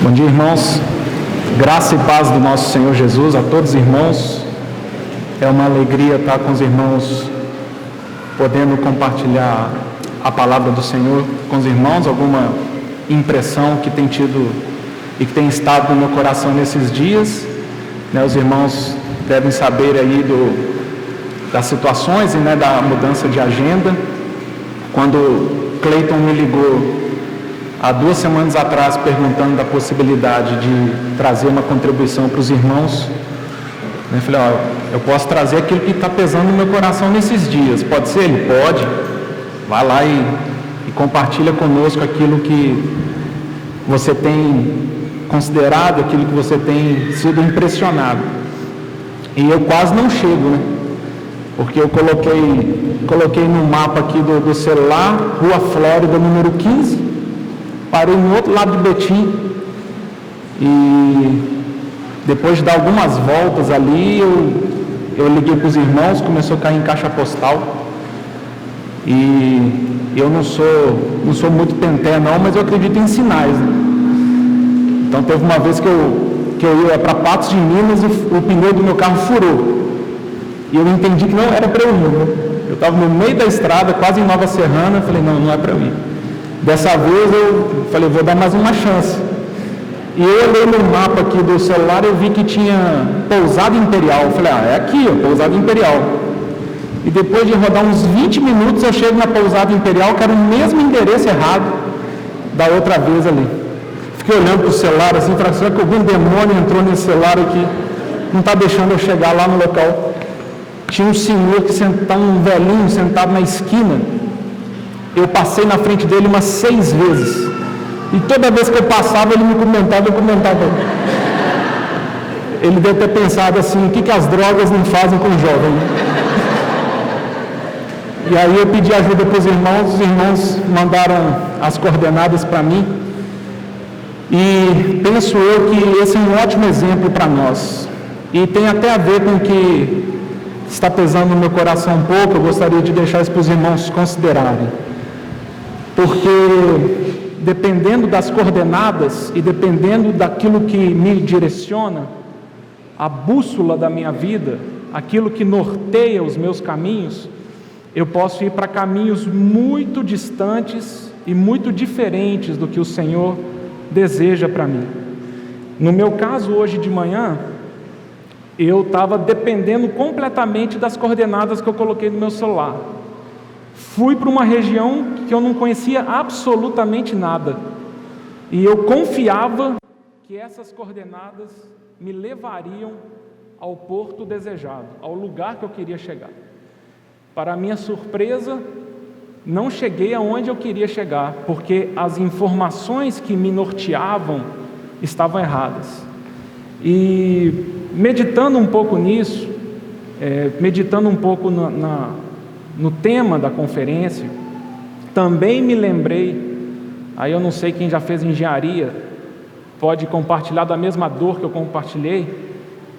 Bom dia, irmãos. Graça e paz do nosso Senhor Jesus a todos os irmãos. É uma alegria estar com os irmãos, podendo compartilhar a palavra do Senhor com os irmãos, alguma impressão que tem tido e que tem estado no meu coração nesses dias. Os irmãos devem saber aí das situações e da mudança de agenda. Quando Cleiton me ligou há 2 semanas atrás, perguntando da possibilidade de trazer uma contribuição para os irmãos, eu falei, eu posso trazer aquilo que está pesando no meu coração nesses dias. Pode ser? Ele pode. Vai lá e compartilha conosco aquilo que você tem considerado, aquilo que você tem sido impressionado. E eu quase não chego, porque eu coloquei no mapa aqui do celular, Rua Flórida, número 15, parei no outro lado de Betim, e depois de dar algumas voltas ali, eu liguei para os irmãos, começou a cair em caixa postal, e eu não sou muito penté não, mas eu acredito em sinais, Então teve uma vez que eu ia para Patos de Minas e o pneu do meu carro furou, e eu entendi que não era para eu ir, Eu estava no meio da estrada, quase em Nova Serrana, eu falei, não é para eu ir. Dessa vez eu falei, vou dar mais uma chance. E eu olhei no mapa aqui do celular, eu vi que tinha Pousada Imperial. Eu falei, é aqui, Pousada Imperial. E depois de rodar uns 20 minutos, eu chego na Pousada Imperial, que era o mesmo endereço errado da outra vez ali. Fiquei olhando para o celular assim, falei, será que algum demônio entrou nesse celular aqui? Não está deixando eu chegar lá no local. Tinha um senhor um velhinho sentado na esquina. Eu passei na frente dele umas 6 vezes. E toda vez que eu passava, ele me comentava, eu comentava. Ele deve ter pensado assim, o que as drogas não fazem com o jovem? E aí eu pedi ajuda para os irmãos mandaram as coordenadas para mim. E penso eu que esse é um ótimo exemplo para nós. E tem até a ver com o que está pesando no meu coração um pouco, eu gostaria de deixar isso para os irmãos considerarem. Porque dependendo das coordenadas e dependendo daquilo que me direciona, a bússola da minha vida, aquilo que norteia os meus caminhos, eu posso ir para caminhos muito distantes e muito diferentes do que o Senhor deseja para mim. No meu caso, hoje de manhã, eu estava dependendo completamente das coordenadas que eu coloquei no meu celular. Fui para uma região que eu não conhecia absolutamente nada. E eu confiava que essas coordenadas me levariam ao porto desejado, ao lugar que eu queria chegar. Para minha surpresa, não cheguei aonde eu queria chegar, porque as informações que me norteavam estavam erradas. E meditando um pouco nisso, meditando um pouco no tema da conferência, também me lembrei, aí eu não sei quem já fez engenharia, pode compartilhar da mesma dor que eu compartilhei,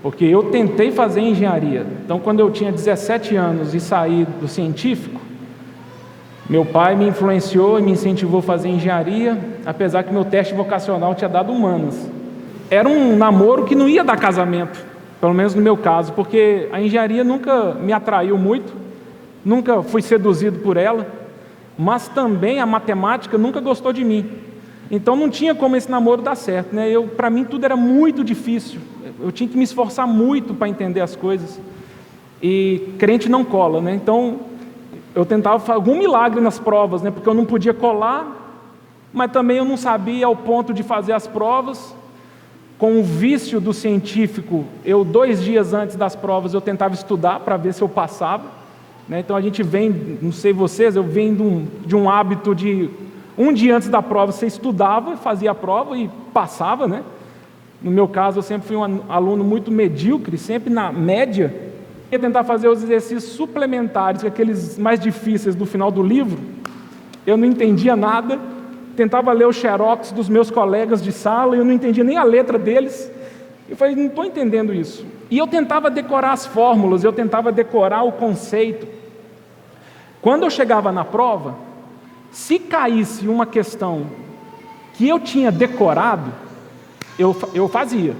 porque eu tentei fazer engenharia. Então, quando eu tinha 17 anos e saí do científico, meu pai me influenciou e me incentivou a fazer engenharia, apesar que meu teste vocacional tinha dado humanas. Era um namoro que não ia dar casamento, pelo menos no meu caso, porque a engenharia nunca me atraiu muito, nunca fui seduzido por ela, mas também a matemática nunca gostou de mim. Então não tinha como esse namoro dar certo, Para mim tudo era muito difícil, eu tinha que me esforçar muito para entender as coisas, e crente não cola, Então eu tentava fazer algum milagre nas provas, porque eu não podia colar, mas também eu não sabia ao ponto de fazer as provas. Com o vício do científico, 2 dias antes das provas eu tentava estudar para ver se eu passava, Então a gente vem, não sei vocês, eu venho de um hábito de um dia antes da prova você estudava, fazia a prova e passava, No meu caso eu sempre fui um aluno muito medíocre, sempre na média. Eu ia tentar fazer os exercícios suplementares, aqueles mais difíceis do final do livro, eu não entendia nada. Tentava ler o xerox dos meus colegas de sala e eu não entendia nem a letra deles. Eu falei, não estou entendendo isso. E eu tentava decorar as fórmulas, eu tentava decorar o conceito. Quando eu chegava na prova, se caísse uma questão que eu tinha decorado, eu fazia.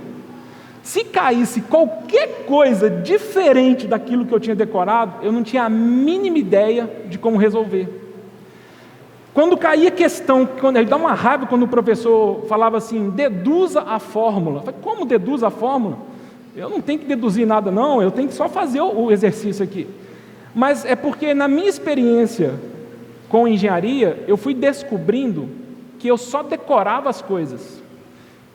Se caísse qualquer coisa diferente daquilo que eu tinha decorado, eu não tinha a mínima ideia de como resolver. Quando caía questão, ele dá uma raiva quando o professor falava assim, deduza a fórmula. Eu falei, como deduza a fórmula? Eu não tenho que deduzir nada não, eu tenho que só fazer o exercício aqui. Mas é porque na minha experiência com engenharia, eu fui descobrindo que eu só decorava as coisas,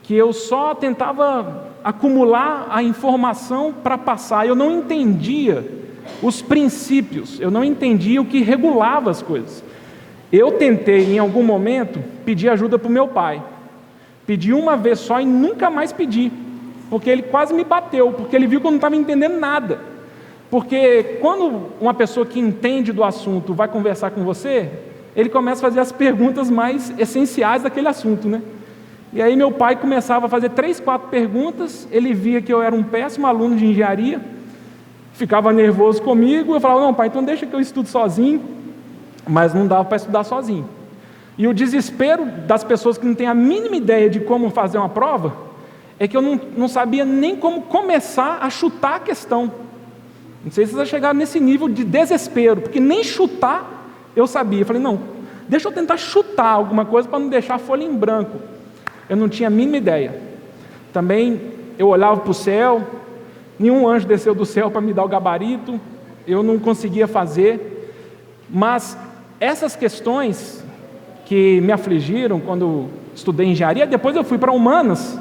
que eu só tentava acumular a informação para passar, eu não entendia os princípios, eu não entendia o que regulava as coisas. Eu tentei, em algum momento, pedir ajuda para o meu pai. Pedi uma vez só e nunca mais pedi, porque ele quase me bateu, porque ele viu que eu não estava entendendo nada. Porque quando uma pessoa que entende do assunto vai conversar com você, ele começa a fazer as perguntas mais essenciais daquele assunto, né? E aí meu pai começava a fazer 3, 4 perguntas, ele via que eu era um péssimo aluno de engenharia, ficava nervoso comigo, eu falava, não pai, então deixa que eu estudo sozinho, mas não dava para estudar sozinho. E o desespero das pessoas que não têm a mínima ideia de como fazer uma prova, é que eu não sabia nem como começar a chutar a questão. Não sei se vocês chegaram nesse nível de desespero, porque nem chutar eu sabia. Eu falei, não, deixa eu tentar chutar alguma coisa para não deixar a folha em branco. Eu não tinha a mínima ideia. Também eu olhava para o céu, nenhum anjo desceu do céu para me dar o gabarito, eu não conseguia fazer. Mas essas questões que me afligiram quando estudei engenharia, depois eu fui para humanas,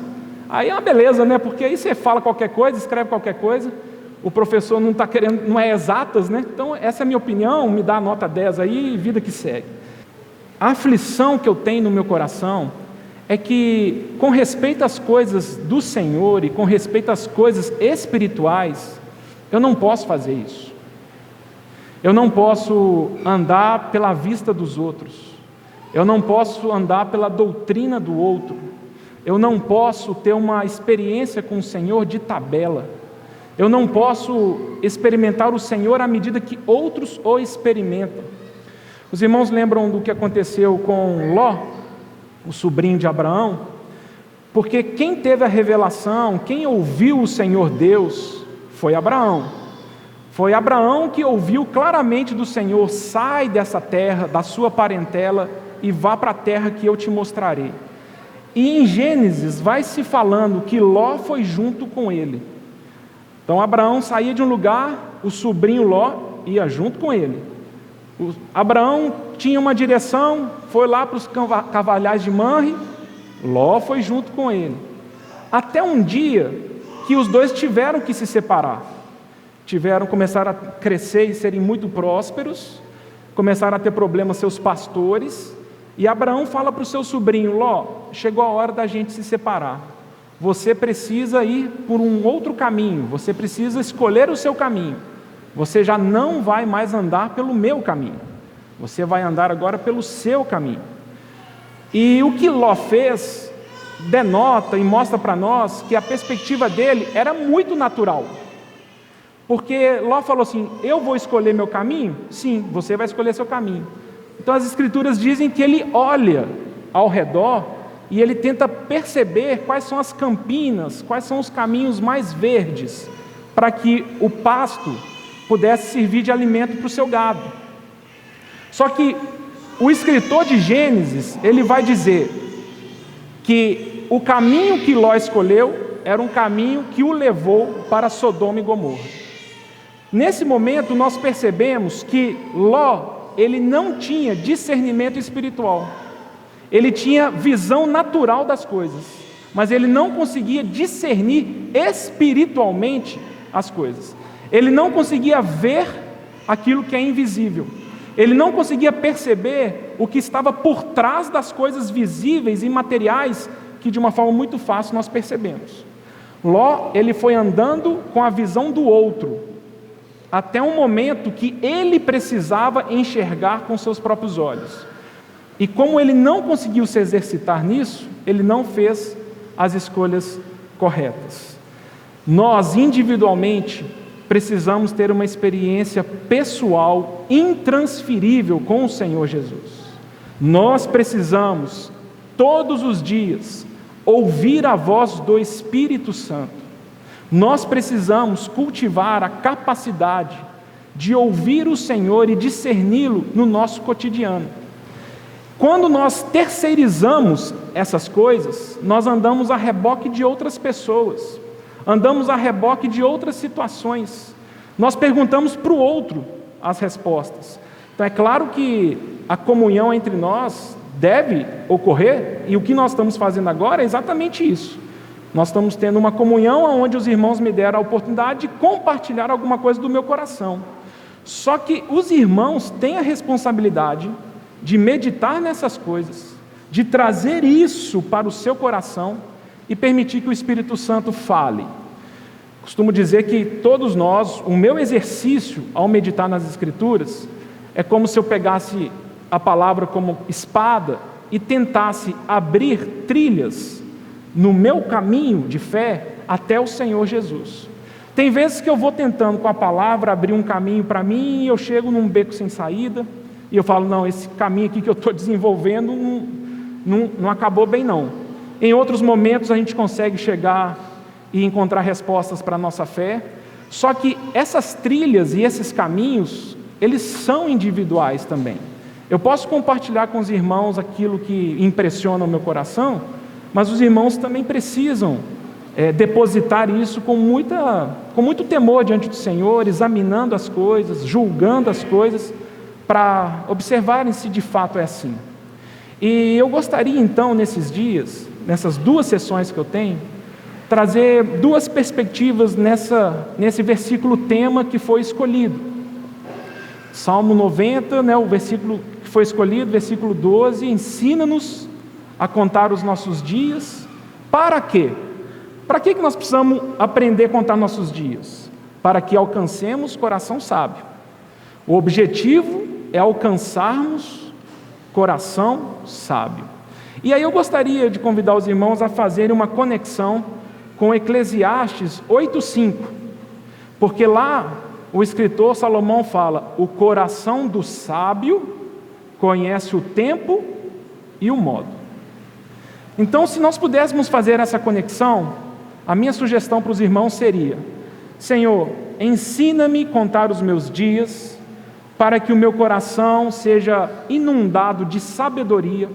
aí é uma beleza, né? Porque aí você fala qualquer coisa, escreve qualquer coisa, o professor não está querendo, não é exatas, né? Então essa é a minha opinião, me dá a nota 10 aí e vida que segue. A aflição que eu tenho no meu coração é que, com respeito às coisas do Senhor e com respeito às coisas espirituais, eu não posso fazer isso. Eu não posso andar pela vista dos outros. Eu não posso andar pela doutrina do outro. Eu não posso ter uma experiência com o Senhor de tabela. Eu não posso experimentar o Senhor à medida que outros o experimentam. Os irmãos lembram do que aconteceu com Ló, o sobrinho de Abraão? Porque quem teve a revelação, quem ouviu o Senhor Deus, foi Abraão. Foi Abraão que ouviu claramente do Senhor, sai dessa terra, da sua parentela, e vá para a terra que eu te mostrarei. E em Gênesis vai se falando que Ló foi junto com ele. Então Abraão saía de um lugar, o sobrinho Ló ia junto com ele. Abraão tinha uma direção, foi lá para os cavalhais de Manre, Ló foi junto com ele. Até um dia que os dois tiveram que se separar. Começaram a crescer e serem muito prósperos, começaram a ter problemas seus pastores, e Abraão fala para o seu sobrinho, Ló, chegou a hora da gente se separar. Você precisa ir por um outro caminho, você precisa escolher o seu caminho. Você já não vai mais andar pelo meu caminho, você vai andar agora pelo seu caminho. E o que Ló fez denota e mostra para nós que a perspectiva dele era muito natural. Porque Ló falou assim, eu vou escolher meu caminho? Sim, você vai escolher seu caminho. Então as escrituras dizem que ele olha ao redor e ele tenta perceber quais são as campinas, quais são os caminhos mais verdes, para que o pasto pudesse servir de alimento para o seu gado. Só que o escritor de Gênesis, ele vai dizer que o caminho que Ló escolheu era um caminho que o levou para Sodoma e Gomorra. Nesse momento nós percebemos que Ló, ele não tinha discernimento espiritual. Ele tinha visão natural das coisas, mas ele não conseguia discernir espiritualmente as coisas. Ele não conseguia ver aquilo que é invisível. Ele não conseguia perceber o que estava por trás das coisas visíveis e materiais que de uma forma muito fácil nós percebemos. Ló, ele foi andando com a visão do outro, até um momento que ele precisava enxergar com seus próprios olhos. E como ele não conseguiu se exercitar nisso, ele não fez as escolhas corretas. Nós, individualmente, precisamos ter uma experiência pessoal, intransferível com o Senhor Jesus. Nós precisamos todos os dias, ouvir a voz do Espírito Santo. Nós precisamos cultivar a capacidade de ouvir o Senhor e discerni-lo no nosso cotidiano. Quando nós terceirizamos essas coisas, nós andamos a reboque de outras pessoas, andamos a reboque de outras situações. Nós perguntamos para o outro as respostas. Então é claro que a comunhão entre nós deve ocorrer, e o que nós estamos fazendo agora é exatamente isso. Nós estamos tendo uma comunhão onde os irmãos me deram a oportunidade de compartilhar alguma coisa do meu coração. Só que os irmãos têm a responsabilidade de meditar nessas coisas, de trazer isso para o seu coração e permitir que o Espírito Santo fale. Costumo dizer que todos nós, o meu exercício ao meditar nas Escrituras, é como se eu pegasse a palavra como espada e tentasse abrir trilhas no meu caminho de fé até o Senhor Jesus. Tem vezes que eu vou tentando com a palavra abrir um caminho para mim e eu chego num beco sem saída e eu falo, não, esse caminho aqui que eu estou desenvolvendo não acabou bem não. Em outros momentos a gente consegue chegar e encontrar respostas para a nossa fé, só que essas trilhas e esses caminhos, eles são individuais também. Eu posso compartilhar com os irmãos aquilo que impressiona o meu coração, mas os irmãos também precisam depositar isso com muito temor diante do Senhor, examinando as coisas, julgando as coisas, para observarem se de fato é assim. E eu gostaria então, nesses dias, nessas 2 sessões que eu tenho, trazer 2 perspectivas nesse versículo tema que foi escolhido. Salmo 90, o versículo que foi escolhido, versículo 12, ensina-nos a contar os nossos dias. Para quê? Para que nós precisamos aprender a contar nossos dias? Para que alcancemos coração sábio. O objetivo é alcançarmos coração sábio. E aí eu gostaria de convidar os irmãos a fazerem uma conexão com Eclesiastes 8:5, porque lá o escritor Salomão fala: o coração do sábio conhece o tempo e o modo. Então, se nós pudéssemos fazer essa conexão, a minha sugestão para os irmãos seria: Senhor, ensina-me a contar os meus dias, para que o meu coração seja inundado de sabedoria,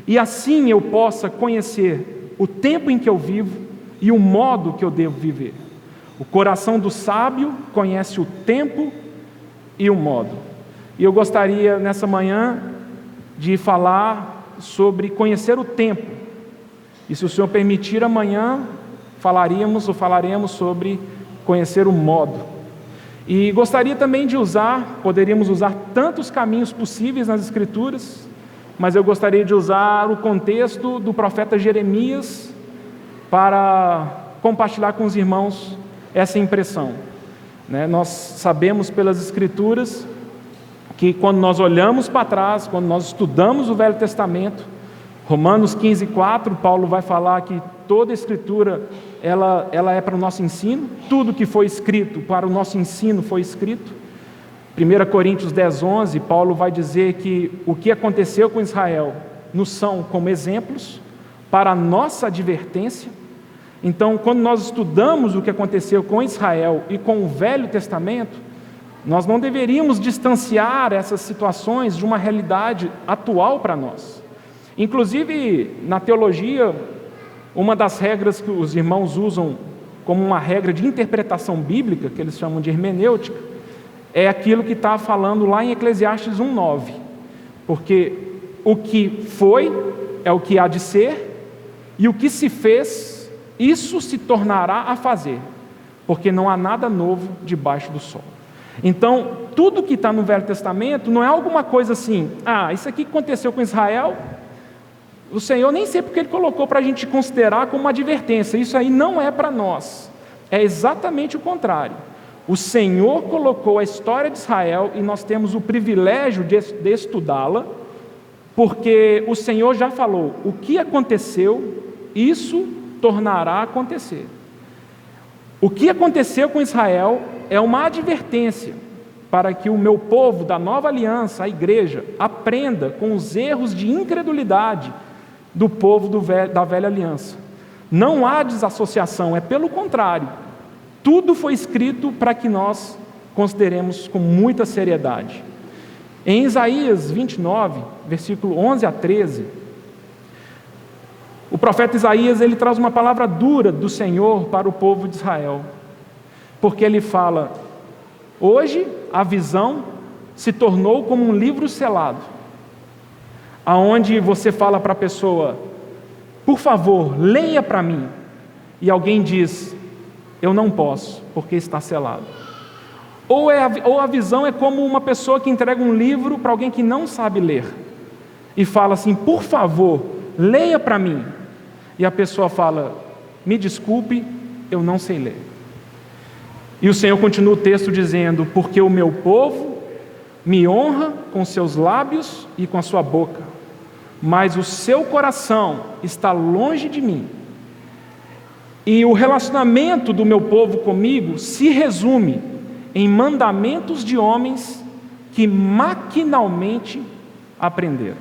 e assim eu possa conhecer o tempo em que eu vivo e o modo que eu devo viver. O coração do sábio conhece o tempo e o modo. E eu gostaria nessa manhã de falar sobre conhecer o tempo. E se o Senhor permitir, amanhã falaremos sobre conhecer o modo. E gostaria também de poderíamos usar tantos caminhos possíveis nas Escrituras, mas eu gostaria de usar o contexto do profeta Jeremias para compartilhar com os irmãos essa impressão. Nós sabemos pelas Escrituras que quando nós olhamos para trás, quando nós estudamos o Velho Testamento, Romanos 15:4, Paulo vai falar que toda a Escritura ela é para o nosso ensino, tudo que foi escrito para o nosso ensino foi escrito. 1 Coríntios 10:11, Paulo vai dizer que o que aconteceu com Israel nos são como exemplos para a nossa advertência. Então, quando nós estudamos o que aconteceu com Israel e com o Velho Testamento, nós não deveríamos distanciar essas situações de uma realidade atual para nós. Inclusive, na teologia, uma das regras que os irmãos usam como uma regra de interpretação bíblica, que eles chamam de hermenêutica, é aquilo que está falando lá em Eclesiastes 1:9. Porque o que foi é o que há de ser, e o que se fez, isso se tornará a fazer, porque não há nada novo debaixo do sol. Então, tudo que está no Velho Testamento não é alguma coisa assim, isso aqui que aconteceu com Israel, o Senhor nem sei porque Ele colocou para a gente considerar como uma advertência. Isso aí não é para nós, é exatamente o contrário. O Senhor colocou a história de Israel e nós temos o privilégio de estudá-la, porque o Senhor já falou, o que aconteceu, isso tornará a acontecer. O que aconteceu com Israel é uma advertência para que o meu povo da nova aliança, a igreja, aprenda com os erros de incredulidade do povo da velha aliança. Não há desassociação, é pelo contrário. Tudo foi escrito para que nós consideremos com muita seriedade. Em Isaías 29, versículo 11 a 13, o profeta Isaías ele traz uma palavra dura do Senhor para o povo de Israel, porque ele fala: hoje a visão se tornou como um livro selado, aonde você fala para a pessoa: por favor, leia para mim, e alguém diz: eu não posso, porque está selado. Ou a visão é como uma pessoa que entrega um livro para alguém que não sabe ler, e fala assim: por favor, leia para mim, e a pessoa fala: me desculpe, eu não sei ler. E o Senhor continua o texto dizendo: porque o meu povo me honra com seus lábios e com a sua boca, mas o seu coração está longe de mim. E o relacionamento do meu povo comigo se resume em mandamentos de homens que maquinalmente aprenderam.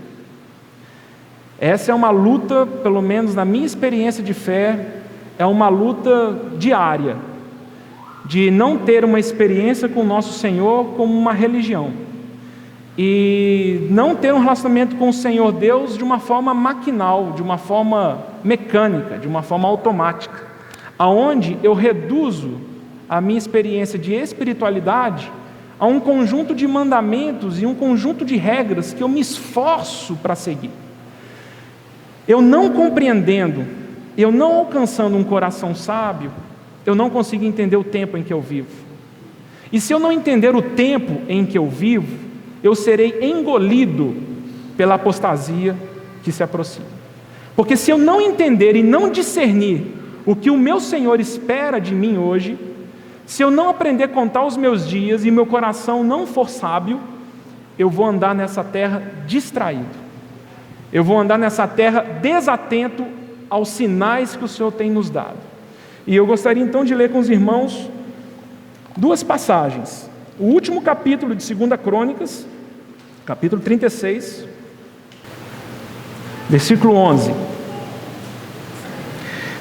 Essa é uma luta, pelo menos na minha experiência de fé, é uma luta diária, de não ter uma experiência com o nosso Senhor como uma religião, e não ter um relacionamento com o Senhor Deus de uma forma maquinal, de uma forma mecânica, de uma forma automática, aonde eu reduzo a minha experiência de espiritualidade a um conjunto de mandamentos e um conjunto de regras que eu me esforço para seguir. Eu não compreendendo, eu não alcançando um coração sábio, eu não consigo entender o tempo em que eu vivo. E se eu não entender o tempo em que eu vivo, eu serei engolido pela apostasia que se aproxima. Porque se eu não entender e não discernir o que o meu Senhor espera de mim hoje, se eu não aprender a contar os meus dias e meu coração não for sábio, eu vou andar nessa terra distraído. Eu vou andar nessa terra desatento aos sinais que o Senhor tem nos dado. E eu gostaria então de ler com os irmãos duas passagens. O último capítulo de 2 Crônicas, capítulo 36, versículo 11.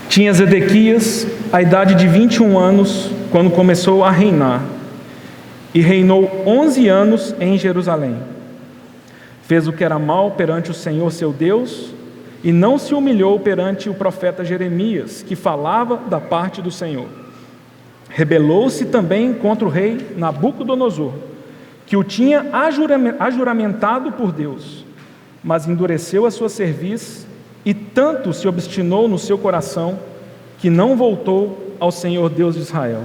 Tinha Zedequias a idade de 21 anos quando começou a reinar, e reinou 11 anos em Jerusalém. Fez o que era mal perante o Senhor seu Deus, e não se humilhou perante o profeta Jeremias, que falava da parte do Senhor. Rebelou-se também contra o rei Nabucodonosor, que o tinha ajuramentado por Deus, mas endureceu a sua cerviz, e tanto se obstinou no seu coração, que não voltou ao Senhor Deus de Israel.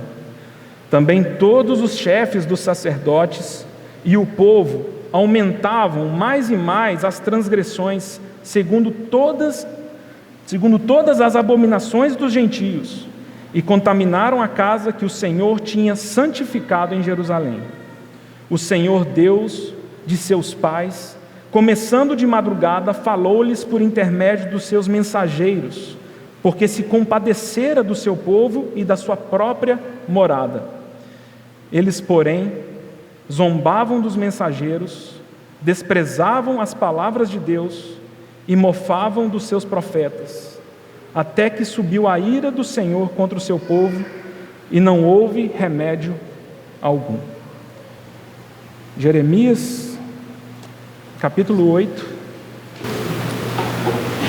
Também todos os chefes dos sacerdotes e o povo aumentavam mais e mais as transgressões, segundo todas as abominações dos gentios, e contaminaram a casa que o Senhor tinha santificado em Jerusalém. O Senhor Deus de seus pais, começando de madrugada, falou-lhes por intermédio dos seus mensageiros, porque se compadecera do seu povo e da sua própria morada. Eles, porém, zombavam dos mensageiros, desprezavam as palavras de Deus e mofavam dos seus profetas, até que subiu a ira do Senhor contra o seu povo, e não houve remédio algum. Jeremias, capítulo 8.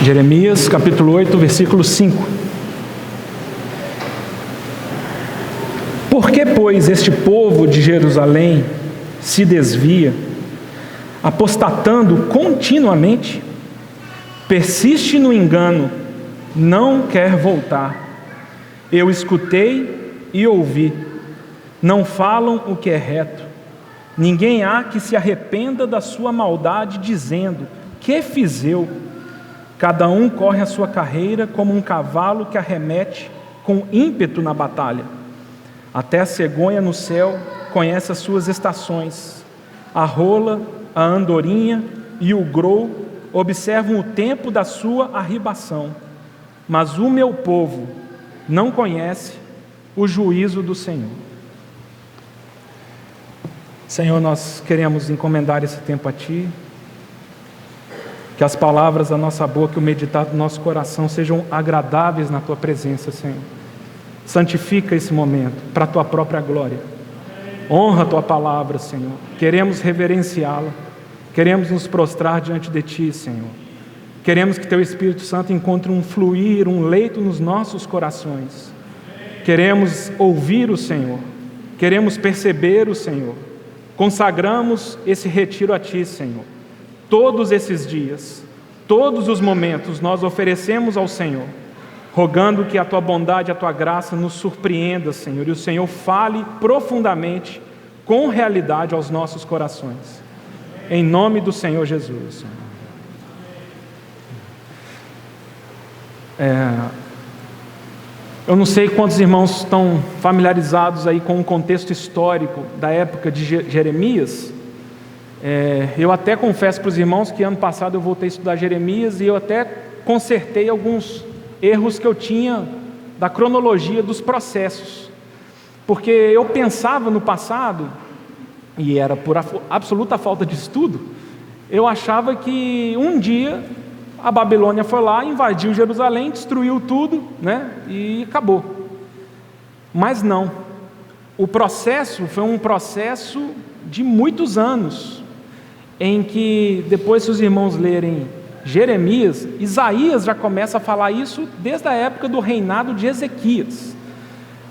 Jeremias, capítulo 8, versículo 5. Por que, pois, este povo de Jerusalém se desvia, apostatando continuamente? Persiste no engano, não quer voltar. Eu escutei e ouvi, não falam o que é reto. Ninguém há que se arrependa da sua maldade, dizendo: que fiz eu? Cada um corre a sua carreira como um cavalo que arremete com ímpeto na batalha. Até a cegonha no céu conhece as suas estações. A rola, a andorinha e o grou observam o tempo da sua arribação. Mas o meu povo não conhece o juízo do Senhor. Senhor, nós queremos encomendar esse tempo a Ti. Que as palavras da nossa boca e o meditar do nosso coração sejam agradáveis na Tua presença, Senhor. Santifica esse momento para a Tua própria glória. Honra a Tua palavra, Senhor. Queremos reverenciá-la. Queremos nos prostrar diante de Ti, Senhor. Queremos que Teu Espírito Santo encontre um fluir, um leito nos nossos corações. Queremos ouvir o Senhor. Queremos perceber o Senhor. Consagramos esse retiro a Ti, Senhor. Todos esses dias, todos os momentos, nós oferecemos ao Senhor, rogando que a Tua bondade, a Tua graça nos surpreenda, Senhor, e o Senhor fale profundamente, com realidade aos nossos corações. Em nome do Senhor Jesus, Senhor. Eu não sei quantos irmãos estão familiarizados aí com o contexto histórico da época de Jeremias. Eu até confesso para os irmãos que ano passado eu voltei a estudar Jeremias e eu até consertei alguns erros que eu tinha da cronologia dos processos. Porque eu pensava no passado, e era por absoluta falta de estudo, eu achava que um dia a Babilônia foi lá, invadiu Jerusalém, destruiu tudo, né? E acabou. Mas não. O processo foi um processo de muitos anos, em que, depois se os irmãos lerem Jeremias, Isaías já começa a falar isso desde a época do reinado de Ezequias.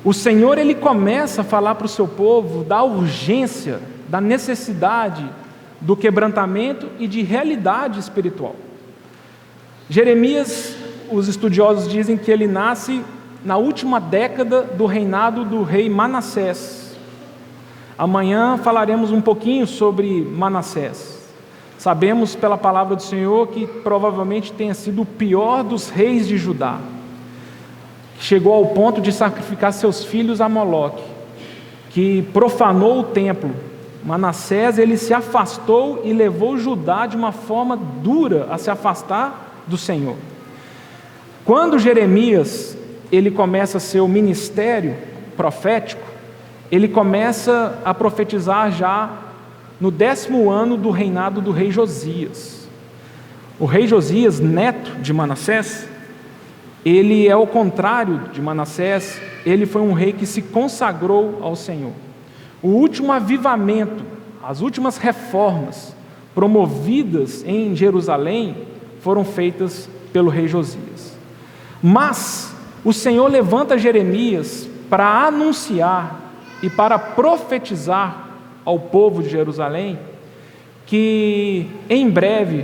O Senhor, Ele começa a falar para o seu povo da urgência, da necessidade, do quebrantamento e de realidade espiritual. Jeremias, os estudiosos dizem que ele nasce na última década do reinado do rei Manassés. Amanhã falaremos um pouquinho sobre Manassés. Sabemos pela palavra do Senhor que provavelmente tenha sido o pior dos reis de Judá. Chegou ao ponto de sacrificar seus filhos a Moloque, que profanou o templo. Manassés, ele se afastou e levou Judá de uma forma dura a se afastar do Senhor. Quando Jeremias, ele começa seu ministério profético, ele começa a profetizar já no 10º ano do reinado do rei Josias. O rei Josias, neto de Manassés, ele é o contrário de Manassés, ele foi um rei que se consagrou ao Senhor. O último avivamento, as últimas reformas promovidas em Jerusalém foram feitas pelo rei Josias. Mas o Senhor levanta Jeremias para anunciar e para profetizar ao povo de Jerusalém que em breve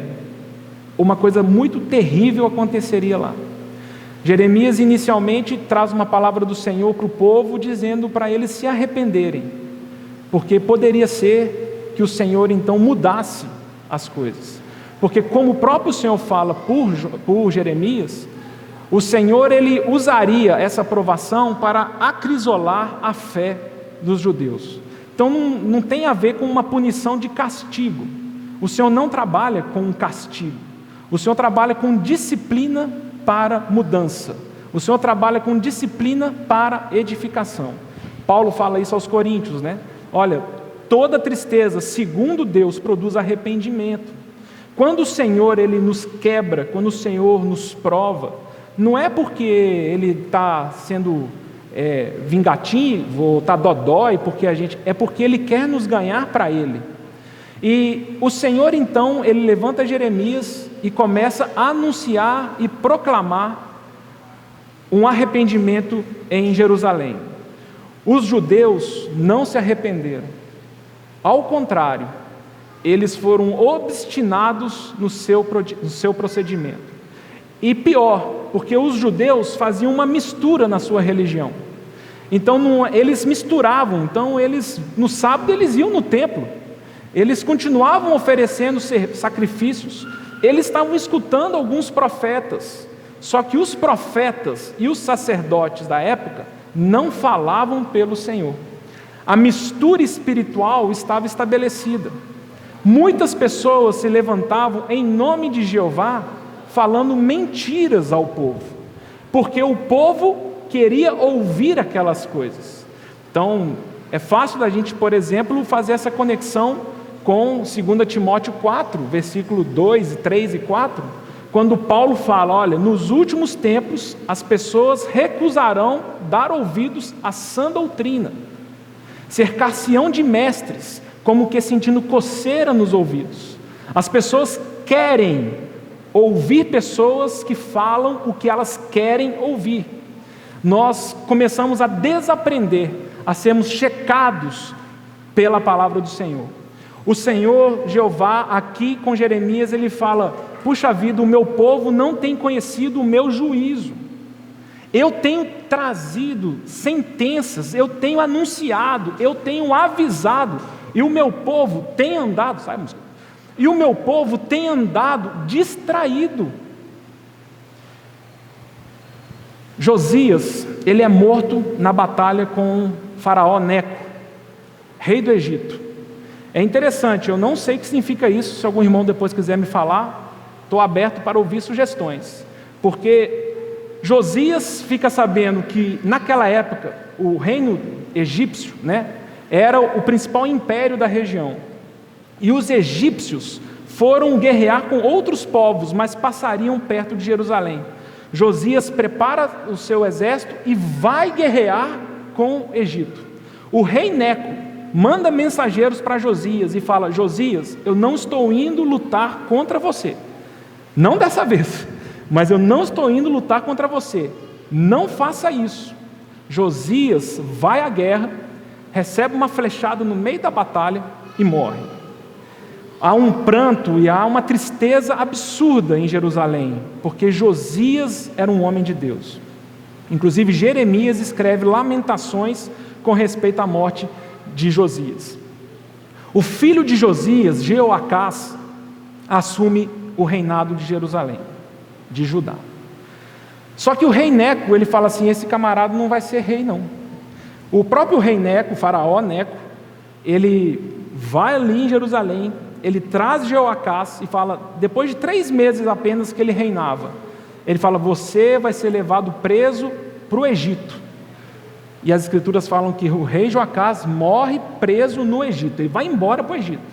uma coisa muito terrível aconteceria lá. Jeremias inicialmente traz uma palavra do Senhor para o povo, dizendo para eles se arrependerem, porque poderia ser que o Senhor então mudasse as coisas. Porque como o próprio Senhor fala por Jeremias, o Senhor, Ele usaria essa provação para acrisolar a fé dos judeus. Então não tem a ver com uma punição de castigo. O Senhor não trabalha com castigo. O Senhor trabalha com disciplina para mudança. O Senhor trabalha com disciplina para edificação. Paulo fala isso aos Coríntios, né? Olha, toda tristeza, segundo Deus, produz arrependimento. Quando o Senhor, Ele nos quebra, quando o Senhor nos prova, não é porque Ele está sendo vingativo, ou está dodói, é porque Ele quer nos ganhar para Ele. E o Senhor então, Ele levanta Jeremias e começa a anunciar e proclamar um arrependimento em Jerusalém. Os judeus não se arrependeram, ao contrário, eles foram obstinados no seu procedimento. E pior, porque os judeus faziam uma mistura na sua religião. Então eles misturavam, então no sábado eles iam no templo, eles continuavam oferecendo sacrifícios, eles estavam escutando alguns profetas, só que os profetas e os sacerdotes da época não falavam pelo Senhor. A mistura espiritual estava estabelecida. Muitas pessoas se levantavam em nome de Jeová, falando mentiras ao povo, porque o povo queria ouvir aquelas coisas. Então, é fácil da gente, por exemplo, fazer essa conexão com 2 Timóteo 4, versículo 2, 3 e 4, quando Paulo fala, olha, nos últimos tempos as pessoas recusarão dar ouvidos à sã doutrina, cercar-se-ão de mestres, como que sentindo coceira nos ouvidos. As pessoas querem ouvir pessoas que falam o que elas querem ouvir. Nós começamos a desaprender, a sermos checados pela palavra do Senhor. O Senhor Jeová, aqui com Jeremias, ele fala, puxa vida, o meu povo não tem conhecido o meu juízo. Eu tenho trazido sentenças, eu tenho anunciado, eu tenho avisado, e o meu povo tem andado, e o meu povo tem andado distraído. Josias, ele é morto na batalha com Faraó Neco, rei do Egito. É interessante, eu não sei o que significa isso, se algum irmão depois quiser me falar, estou aberto para ouvir sugestões, porque Josias fica sabendo que naquela época o reino egípcio, era o principal império da região, e os egípcios foram guerrear com outros povos, mas passariam perto de Jerusalém. Josias prepara o seu exército e vai guerrear com o Egito. O rei Neco manda mensageiros para Josias e fala, Josias, eu não estou indo lutar contra você, não dessa vez, mas eu não estou indo lutar contra você, não faça isso. Josias vai à guerra, recebe uma flechada no meio da batalha e morre. Há um pranto e há uma tristeza absurda em Jerusalém, porque Josias era um homem de Deus. Inclusive Jeremias escreve lamentações com respeito à morte de Josias. O filho de Josias, Jeoacás, assume o reinado de Jerusalém, de Judá. Só que o rei Neco, ele fala assim, esse camarada não vai ser rei não. O próprio rei Neco, o faraó Neco, ele vai ali em Jerusalém, ele traz Jeoacás e fala, depois de 3 meses apenas que ele reinava, ele fala, você vai ser levado preso para o Egito. E as escrituras falam que o rei Joacás morre preso no Egito, ele vai embora para o Egito.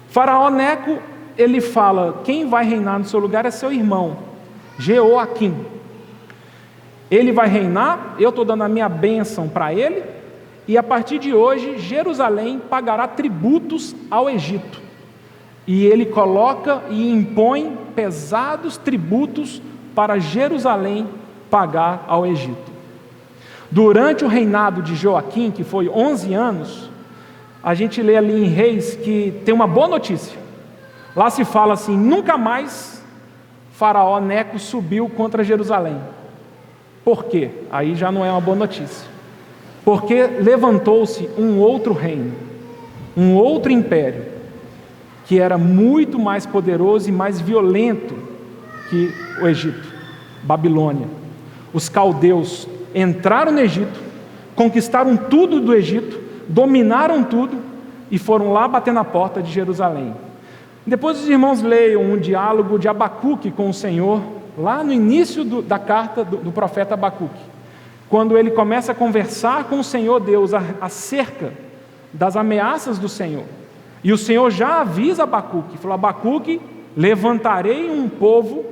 Faraó Neco, ele fala, quem vai reinar no seu lugar é seu irmão, Jeoaquim. Ele vai reinar, eu estou dando a minha bênção para ele, e a partir de hoje, Jerusalém pagará tributos ao Egito. E ele coloca e impõe pesados tributos para Jerusalém pagar ao Egito. Durante o reinado de Joaquim, que foi 11 anos, a gente lê ali em Reis que tem uma boa notícia. Lá se fala assim, nunca mais Faraó Neco subiu contra Jerusalém. Por quê? Aí já não é uma boa notícia. Porque levantou-se um outro reino, um outro império, que era muito mais poderoso e mais violento que o Egito, Babilônia. Os caldeus entraram no Egito, conquistaram tudo do Egito, dominaram tudo e foram lá bater na porta de Jerusalém. Depois os irmãos leiam um diálogo de Abacuque com o Senhor, lá no início da carta do profeta Abacuque, quando ele começa a conversar com o Senhor Deus acerca das ameaças do Senhor. E o Senhor já avisa Abacuque, falou, Abacuque, levantarei um povo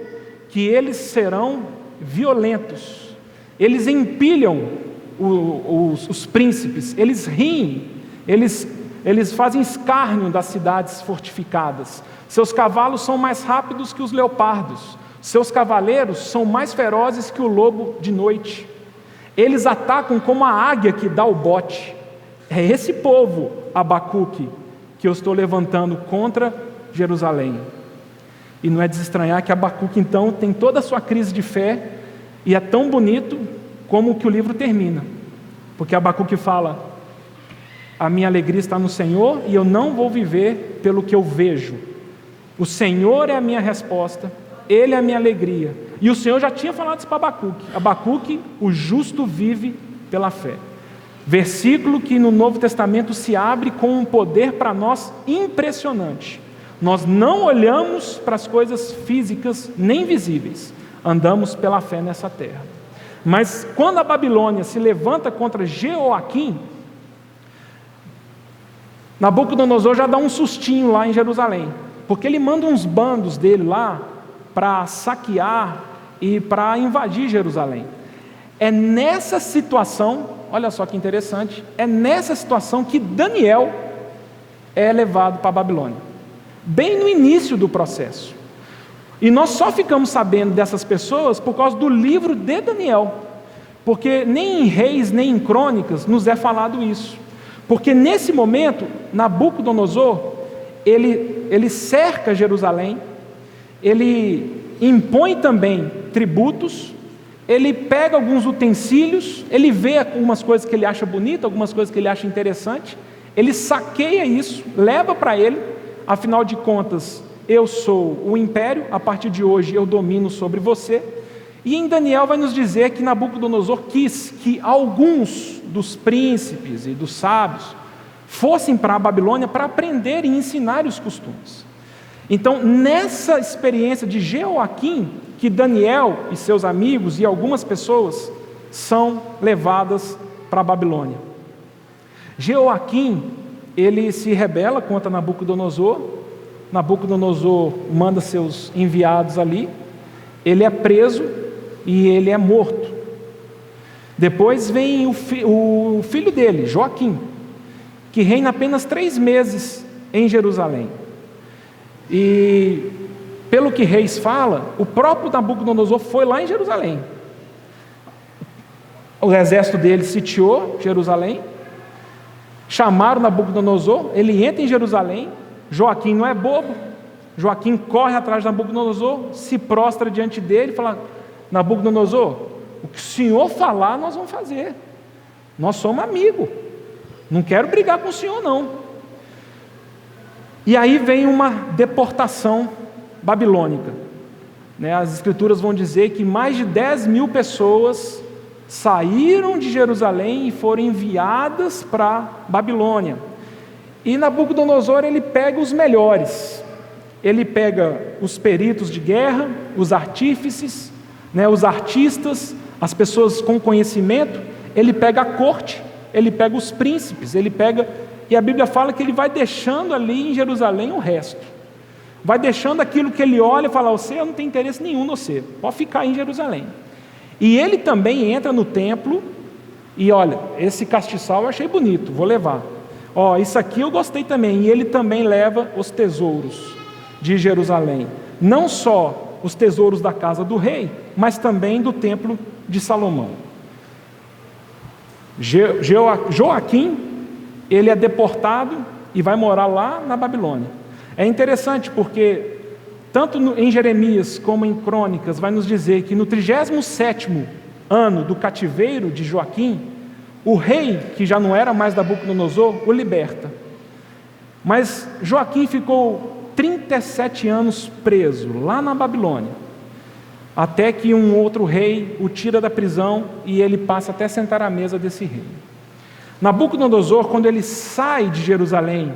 que eles serão violentos, eles empilham os príncipes, eles riem, eles fazem escárnio das cidades fortificadas, seus cavalos são mais rápidos que os leopardos, seus cavaleiros são mais ferozes que o lobo de noite, eles atacam como a águia que dá o bote. É esse povo, Abacuque, que eu estou levantando contra Jerusalém. E não é de se estranhar que Abacuque então tem toda a sua crise de fé, e é tão bonito como que o livro termina, porque Abacuque fala, a minha alegria está no Senhor, e eu não vou viver pelo que eu vejo, o Senhor é a minha resposta, Ele é a minha alegria, e o Senhor já tinha falado isso para Abacuque, Abacuque, o justo vive pela fé, versículo que no Novo Testamento se abre com um poder para nós impressionante. Nós não olhamos para as coisas físicas nem visíveis, andamos pela fé nessa terra. Mas quando a Babilônia se levanta contra Jeoaquim, Nabucodonosor já dá um sustinho lá em Jerusalém, porque ele manda uns bandos dele lá para saquear e para invadir Jerusalém. É nessa situação, olha só que interessante, é nessa situação que Daniel é levado para a Babilônia, bem no início do processo. E nós só ficamos sabendo dessas pessoas por causa do livro de Daniel, porque nem em Reis, nem em Crônicas nos é falado isso. Porque nesse momento, Nabucodonosor, ele cerca Jerusalém, ele impõe também tributos, ele pega alguns utensílios, ele vê algumas coisas que ele acha bonita, algumas coisas que ele acha interessante, ele saqueia isso, leva para ele, afinal de contas, eu sou o império, a partir de hoje eu domino sobre você. E em Daniel vai nos dizer que Nabucodonosor quis que alguns dos príncipes e dos sábios fossem para a Babilônia para aprender e ensinar os costumes. Então, nessa experiência de Jeoaquim, que Daniel e seus amigos e algumas pessoas são levadas para a Babilônia. Jeoaquim, ele se rebela contra Nabucodonosor, Nabucodonosor manda seus enviados ali, ele é preso e ele é morto. Depois vem o filho dele, Joaquim, que reina apenas 3 meses em Jerusalém. E pelo que Reis fala, o próprio Nabucodonosor foi lá em Jerusalém. O exército dele sitiou Jerusalém, chamaram Nabucodonosor, ele entra em Jerusalém. Joaquim não é bobo, Joaquim corre atrás de Nabucodonosor, se prostra diante dele e fala: Nabucodonosor, o que o senhor falar nós vamos fazer, nós somos amigos, não quero brigar com o senhor não. E aí vem uma deportação babilônica, as escrituras vão dizer que mais de 10.000 pessoas saíram de Jerusalém e foram enviadas para Babilônia. E Nabucodonosor, ele pega os melhores, ele pega os peritos de guerra, os artífices, os artistas, as pessoas com conhecimento, ele pega a corte, ele pega os príncipes, e a Bíblia fala que ele vai deixando ali em Jerusalém o resto, vai deixando aquilo que ele olha e fala: você, eu não tenho interesse nenhum no você, pode ficar em Jerusalém. E ele também entra no templo e olha, esse castiçal eu achei bonito, vou levar. Isso aqui eu gostei também. E ele também leva os tesouros de Jerusalém, não só os tesouros da casa do rei, mas também do templo de Salomão. Joaquim, ele é deportado e vai morar lá na Babilônia. É interessante porque tanto em Jeremias como em Crônicas vai nos dizer que no 37º ano do cativeiro de Joaquim, o rei, que já não era mais Nabucodonosor, o liberta. Mas Joaquim ficou 37 anos preso lá na Babilônia, até que um outro rei o tira da prisão e ele passa até sentar à mesa desse rei. Nabucodonosor, quando ele sai de Jerusalém,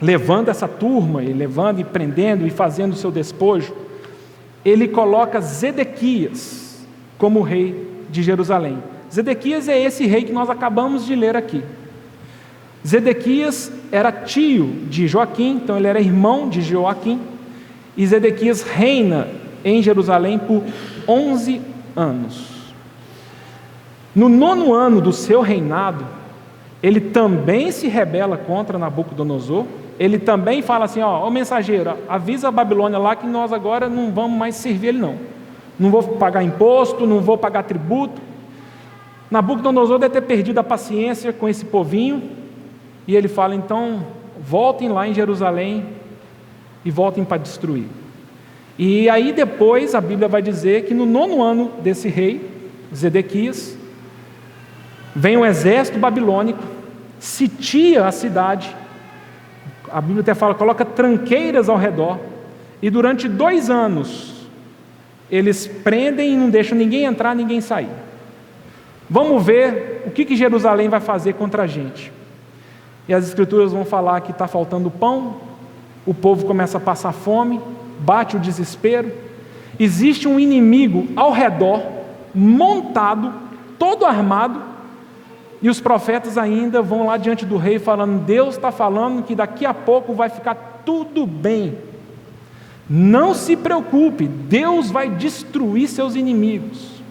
levando essa turma, e levando e prendendo e fazendo o seu despojo, ele coloca Zedequias como rei de Jerusalém. Zedequias é esse rei que nós acabamos de ler aqui. Zedequias era tio de Joaquim, então ele era irmão de Joaquim, e Zedequias reina em Jerusalém por 11 anos. No 9º ano do seu reinado, ele também se rebela contra Nabucodonosor, ele também fala assim: ó mensageiro, avisa a Babilônia lá que nós agora não vamos mais servir ele não vou pagar imposto, não vou pagar tributo. Nabucodonosor deve ter perdido a paciência com esse povinho, e ele fala: então voltem lá em Jerusalém e voltem para destruir. E aí depois a Bíblia vai dizer que no 9º ano desse rei, Zedequias, vem um exército babilônico, sitia a cidade, a Bíblia até fala, coloca tranqueiras ao redor, e durante 2 anos, eles prendem e não deixam ninguém entrar, ninguém sair. Vamos ver o que Jerusalém vai fazer contra a gente. E as escrituras vão falar que está faltando pão, o povo começa a passar fome, bate o desespero, existe um inimigo ao redor, montado, todo armado, e os profetas ainda vão lá diante do rei falando: Deus está falando que daqui a pouco vai ficar tudo bem. Não se preocupe, Deus vai destruir seus inimigos.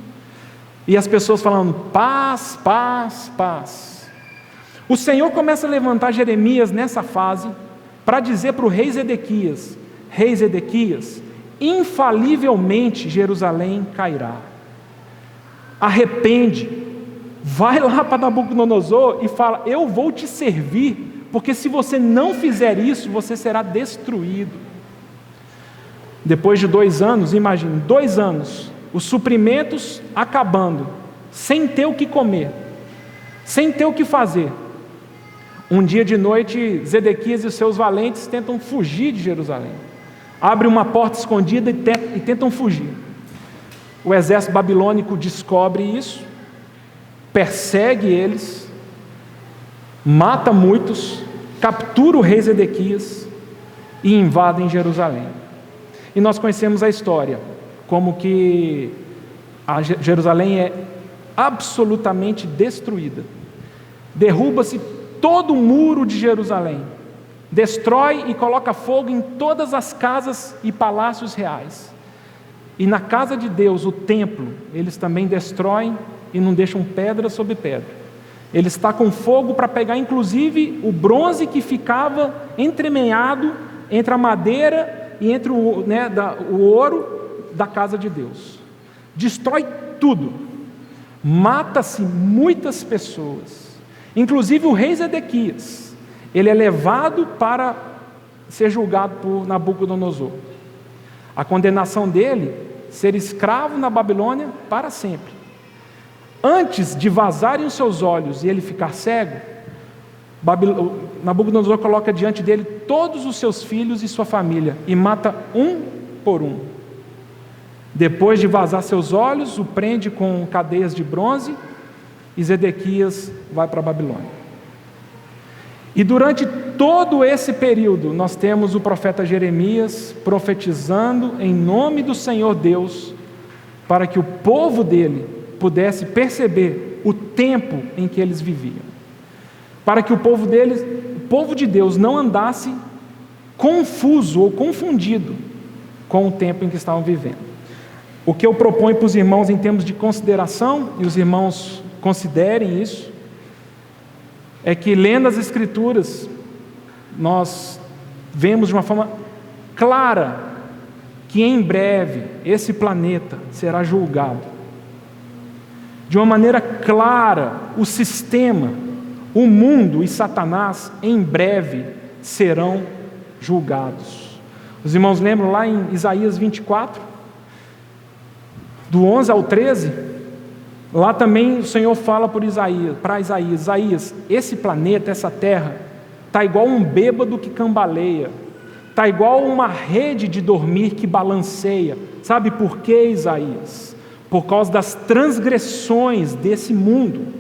E as pessoas falando: paz, paz, paz. O Senhor começa a levantar Jeremias nessa fase para dizer para o rei Zedequias: Rei Zedequias, infalivelmente Jerusalém cairá. Arrepende, vai lá para Nabucodonosor e fala: eu vou te servir, porque se você não fizer isso, você será destruído. Depois de 2 anos, imagine, 2 anos, os suprimentos acabando, sem ter o que comer, sem ter o que fazer. Um dia de noite, Zedequias e os seus valentes tentam fugir de Jerusalém. Abrem uma porta escondida e tentam fugir. O exército babilônico descobre isso, persegue eles, mata muitos, captura o rei Zedequias e invadem Jerusalém. E nós conhecemos a história, como que Jerusalém é absolutamente destruída. Derruba-se todo o muro de Jerusalém, destrói e coloca fogo em todas as casas e palácios reais. E na casa de Deus, o templo, eles também destroem e não deixam pedra sobre pedra. Eles tacam fogo para pegar inclusive o bronze que ficava entremeado entre a madeira e entre o ouro da casa de Deus. Destrói tudo. Mata-se muitas pessoas. Inclusive o rei Zedequias, ele é levado para ser julgado por Nabucodonosor. A condenação dele, ser escravo na Babilônia para sempre. Antes de vazarem os seus olhos e ele ficar cego, Nabucodonosor coloca diante dele todos os seus filhos e sua família e mata um por um. Depois de vazar seus olhos, o prende com cadeias de bronze e Zedequias vai para a Babilônia. E durante todo esse período, nós temos o profeta Jeremias profetizando em nome do Senhor Deus, para que o povo dele pudesse perceber o tempo em que eles viviam. Para que o povo de Deus não andasse confuso ou confundido com o tempo em que estavam vivendo. O que eu proponho para os irmãos em termos de consideração, e os irmãos considerem isso, é que lendo as Escrituras, nós vemos de uma forma clara que em breve esse planeta será julgado. De uma maneira clara, o sistema, o mundo e Satanás em breve serão julgados. Os irmãos lembram lá em Isaías 24, do 11 ao 13, lá também o Senhor fala para Isaías, esse planeta, essa terra, está igual um bêbado que cambaleia, está igual uma rede de dormir que balanceia. Sabe por quê, Isaías? Por causa das transgressões desse mundo.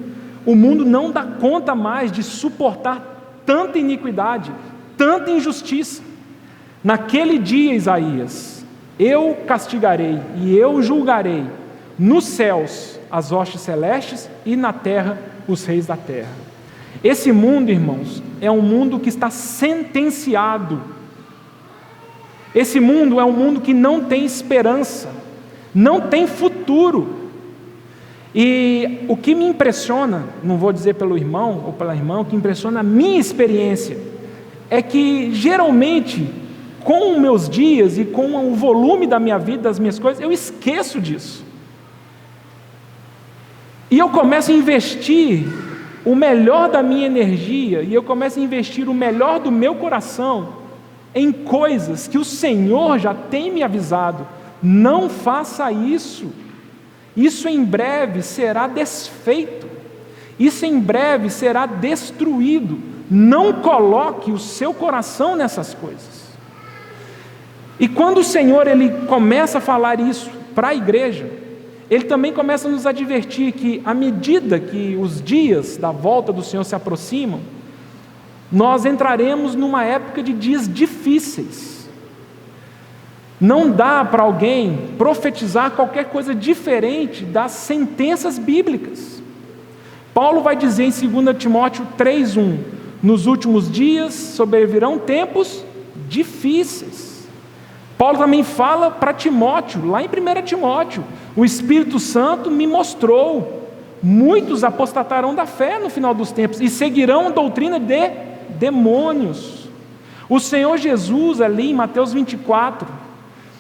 O mundo não dá conta mais de suportar tanta iniquidade, tanta injustiça. Naquele dia, Isaías, eu castigarei e eu julgarei nos céus as hostes celestes e na terra os reis da terra. Esse mundo, irmãos, é um mundo que está sentenciado. Esse mundo é um mundo que não tem esperança, não tem futuro. E o que me impressiona, não vou dizer pelo irmão ou pela irmã, o que impressiona a minha experiência é que geralmente, com os meus dias e com o volume da minha vida, das minhas coisas, eu esqueço disso. E eu começo a investir o melhor da minha energia, e eu começo a investir o melhor do meu coração em coisas que o Senhor já tem me avisado: não faça isso, isso em breve será desfeito, isso em breve será destruído, não coloque o seu coração nessas coisas. E quando o Senhor ele começa a falar isso para a igreja, ele também começa a nos advertir que, à medida que os dias da volta do Senhor se aproximam, nós entraremos numa época de dias difíceis. Não dá para alguém profetizar qualquer coisa diferente das sentenças bíblicas. Paulo vai dizer em 2 Timóteo 3:1, nos últimos dias sobrevirão tempos difíceis. Paulo também fala para Timóteo, lá em 1 Timóteo, o Espírito Santo me mostrou, muitos apostatarão da fé no final dos tempos e seguirão a doutrina de demônios. O Senhor Jesus, ali em Mateus 24,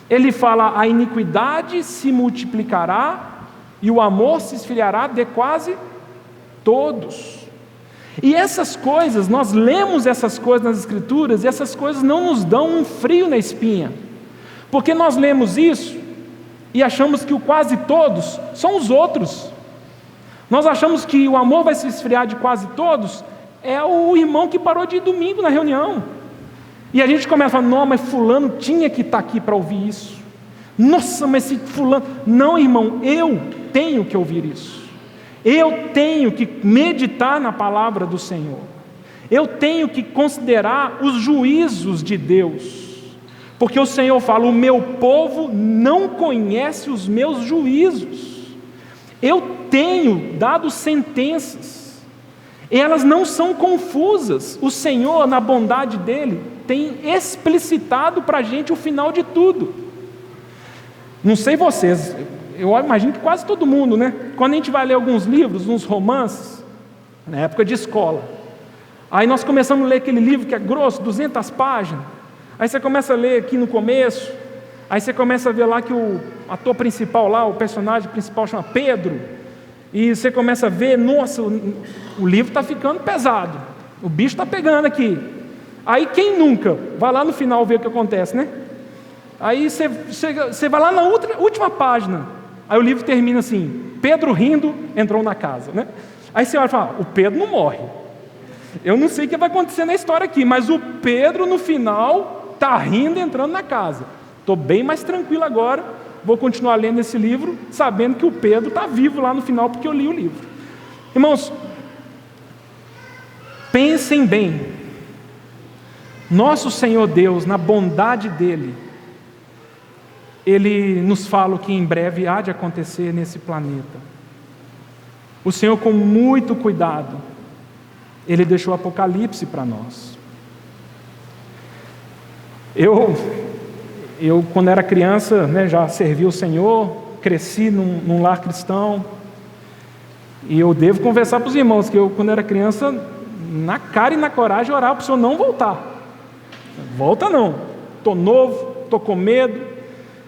ele fala: a iniquidade se multiplicará e o amor se esfriará de quase todos. E essas coisas, nós lemos essas coisas nas Escrituras, e essas coisas não nos dão um frio na espinha, porque nós lemos isso e achamos que o quase todos são os outros. Nós achamos que o amor vai se esfriar de quase todos é o irmão que parou de ir domingo na reunião. E a gente começa a falar: não, mas fulano tinha que estar aqui para ouvir isso. Nossa, mas esse fulano... Não, irmão, eu tenho que ouvir isso. Eu tenho que meditar na palavra do Senhor. Eu tenho que considerar os juízos de Deus. Porque o Senhor fala: o meu povo não conhece os meus juízos. Eu tenho dado sentenças. Elas não são confusas. O Senhor, na bondade dEle, tem explicitado para a gente o final de tudo. Não sei vocês, eu imagino que quase todo mundo, né? Quando a gente vai ler alguns livros, uns romances, na época de escola, aí nós começamos a ler aquele livro que é grosso, 200 páginas, aí você começa a ler aqui no começo, aí você começa a ver lá que o ator principal lá, o personagem principal chama Pedro, e você começa a ver, nossa, o livro está ficando pesado, o bicho está pegando aqui. Aí quem nunca vai lá no final ver o que acontece, né? Aí você vai lá na última página, aí o livro termina assim: Pedro rindo entrou na casa, né? Aí você olha e fala: o Pedro não morre. Eu não sei o que vai acontecer na história aqui, mas o Pedro no final está rindo entrando na casa. Estou bem mais tranquilo agora, vou continuar lendo esse livro, sabendo que o Pedro está vivo lá no final, porque eu li o livro. Irmãos, pensem bem. Nosso Senhor Deus, na bondade dEle, Ele nos fala o que em breve há de acontecer nesse planeta. O Senhor, com muito cuidado, Ele deixou o Apocalipse para nós. Eu quando era criança, né, já servi o Senhor, cresci num lar cristão, e eu devo confessar para os irmãos que eu, quando era criança, na cara e na coragem, orava para o Senhor não voltar. Volta não, estou novo, estou com medo,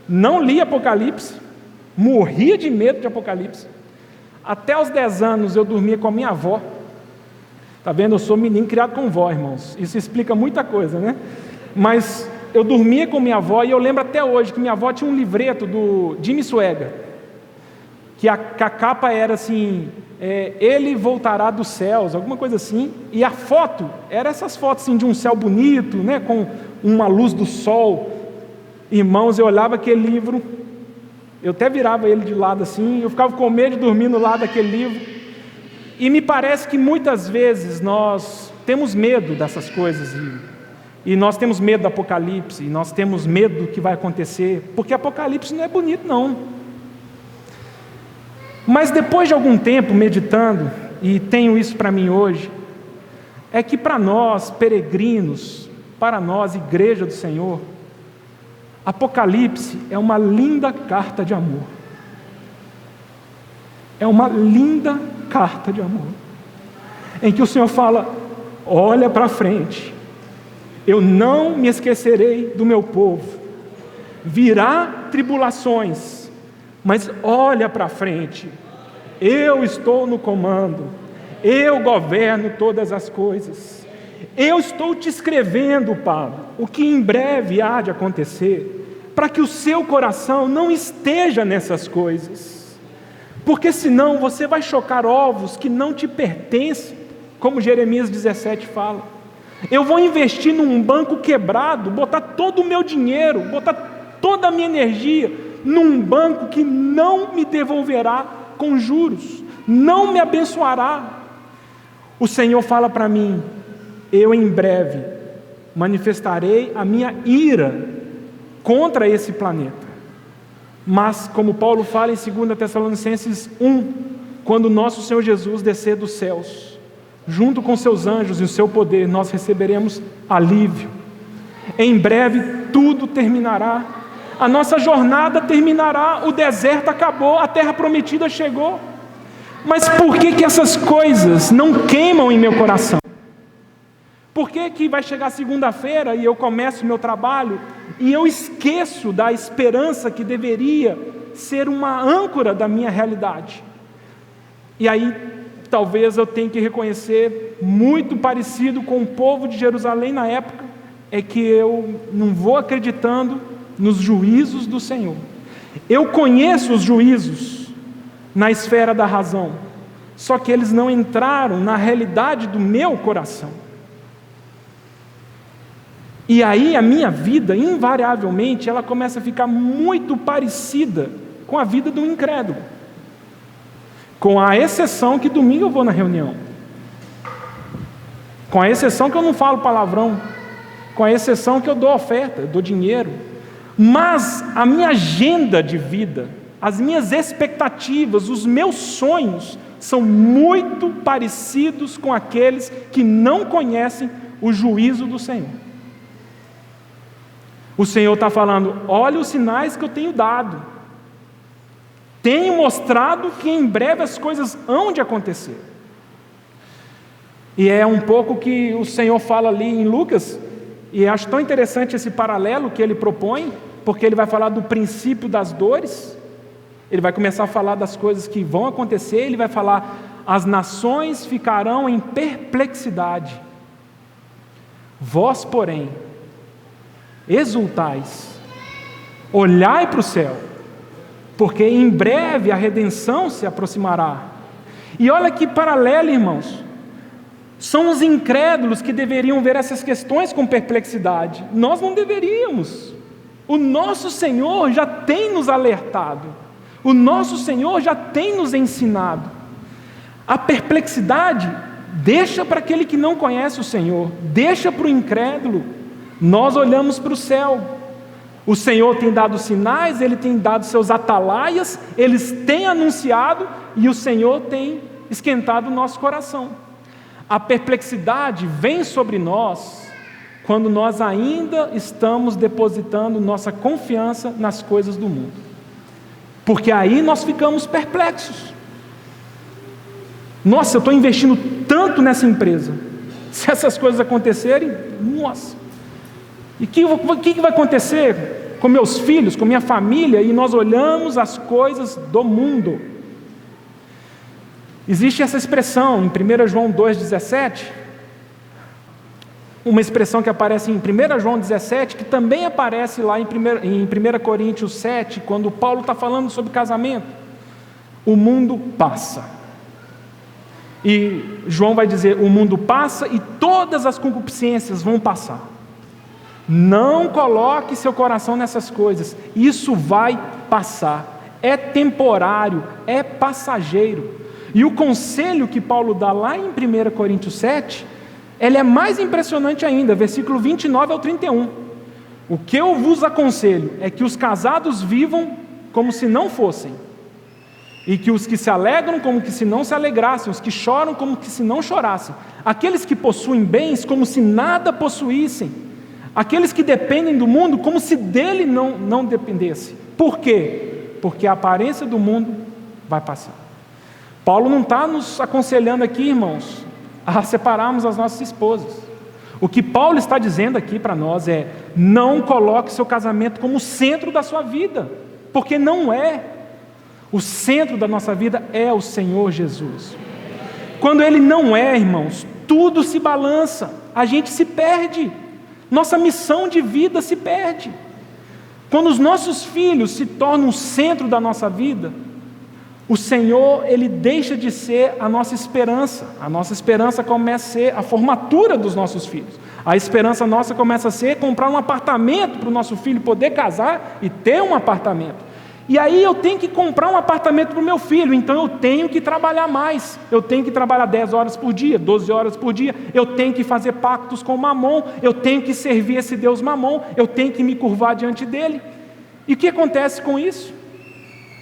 não li Apocalipse, morria de medo de Apocalipse. Até os 10 anos eu dormia com a minha avó. Está vendo? Eu sou menino criado com vó, irmãos. Isso explica muita coisa, né? Mas eu dormia com minha avó, e eu lembro até hoje que minha avó tinha um livreto do Jimmy Swaggart, que a capa era assim: ele voltará dos céus, alguma coisa assim, e a foto era essas fotos assim, de um céu bonito, né, com uma luz do sol. Irmãos, eu olhava aquele livro, eu até virava ele de lado assim, eu ficava com medo de dormir no lado daquele livro, e me parece que muitas vezes nós temos medo dessas coisas, e nós temos medo do Apocalipse, e nós temos medo do que vai acontecer, porque Apocalipse não é bonito não. Mas depois de algum tempo meditando, e tenho isso para mim hoje, é que para nós peregrinos, para nós igreja do Senhor, Apocalipse é uma linda carta de amor. É uma linda carta de amor, em que o Senhor fala: olha para frente, eu não me esquecerei do meu povo, virá tribulações, mas olha para frente, eu estou no comando, eu governo todas as coisas, eu estou te escrevendo, Paulo, o que em breve há de acontecer, para que o seu coração não esteja nessas coisas, porque senão você vai chocar ovos que não te pertencem, como Jeremias 17 fala. Eu vou investir num banco quebrado, botar todo o meu dinheiro, botar toda a minha energia num banco que não me devolverá com juros, não me abençoará. O Senhor fala para mim: eu em breve manifestarei a minha ira contra esse planeta. Mas, como Paulo fala em 2 Tessalonicenses 1, quando o nosso Senhor Jesus descer dos céus, junto com seus anjos e o seu poder, nós receberemos alívio. Em breve tudo terminará, a nossa jornada terminará, o deserto acabou, a terra prometida chegou. Mas por que essas coisas não queimam em meu coração? Por que vai chegar segunda-feira e eu começo o meu trabalho e eu esqueço da esperança que deveria ser uma âncora da minha realidade? E aí, talvez eu tenha que reconhecer, muito parecido com o povo de Jerusalém na época, é que eu não vou acreditando nos juízos do Senhor. Eu conheço os juízos na esfera da razão, só que eles não entraram na realidade do meu coração. E aí a minha vida, invariavelmente, ela começa a ficar muito parecida com a vida do incrédulo. Com a exceção que domingo eu vou na reunião. Com a exceção que eu não falo palavrão. Com a exceção que eu dou oferta, eu dou dinheiro. Mas a minha agenda de vida, as minhas expectativas, os meus sonhos, são muito parecidos com aqueles que não conhecem o juízo do Senhor. O Senhor está falando, olha os sinais que eu tenho dado. Tenho mostrado que em breve as coisas hão de acontecer. E é um pouco que o Senhor fala ali em Lucas, e acho tão interessante esse paralelo que ele propõe, porque ele vai falar do princípio das dores, ele vai começar a falar das coisas que vão acontecer, ele vai falar, as nações ficarão em perplexidade. Vós, porém, exultais, olhai para o céu, porque em breve a redenção se aproximará. E olha que paralelo, irmãos, são os incrédulos que deveriam ver essas questões com perplexidade, nós não deveríamos. O nosso Senhor já tem nos alertado, o nosso Senhor já tem nos ensinado. A perplexidade deixa para aquele que não conhece o Senhor, deixa para o incrédulo. Nós olhamos para o céu, o Senhor tem dado sinais, Ele tem dado seus atalaias, eles têm anunciado e o Senhor tem esquentado o nosso coração. A perplexidade vem sobre nós quando nós ainda estamos depositando nossa confiança nas coisas do mundo, porque aí nós ficamos perplexos. Nossa, eu estou investindo tanto nessa empresa, se essas coisas acontecerem, nossa, e o que vai acontecer com meus filhos, com minha família? E nós olhamos as coisas do mundo. Existe essa expressão em 1 João 2,17, uma expressão que aparece em 1 João 17, que também aparece lá em 1 Coríntios 7, quando Paulo está falando sobre casamento. O mundo passa. E João vai dizer, o mundo passa e todas as concupiscências vão passar. Não coloque seu coração nessas coisas, isso vai passar, é temporário, é passageiro. E o conselho que Paulo dá lá em 1 Coríntios 7, ele é mais impressionante ainda, versículo 29 ao 31. O que eu vos aconselho é que os casados vivam como se não fossem, e que os que se alegram como que se não se alegrassem, os que choram como que se não chorassem, aqueles que possuem bens como se nada possuíssem, aqueles que dependem do mundo como se dele não dependesse. Por quê? Porque a aparência do mundo vai passar. Paulo não está nos aconselhando aqui, irmãos, a separarmos as nossas esposas. O que Paulo está dizendo aqui para nós é, não coloque seu casamento como o centro da sua vida, porque não é. O centro da nossa vida é o Senhor Jesus. Quando Ele não é, irmãos, tudo se balança, a gente se perde. Nossa missão de vida se perde. Quando os nossos filhos se tornam o centro da nossa vida, o Senhor, Ele deixa de ser a nossa esperança começa a ser a formatura dos nossos filhos, a esperança nossa começa a ser comprar um apartamento para o nosso filho poder casar e ter um apartamento, e aí eu tenho que comprar um apartamento para o meu filho, então eu tenho que trabalhar mais, eu tenho que trabalhar 10 horas por dia, 12 horas por dia, eu tenho que fazer pactos com Mamon, eu tenho que servir esse Deus Mamon, eu tenho que me curvar diante dele. E o que acontece com isso?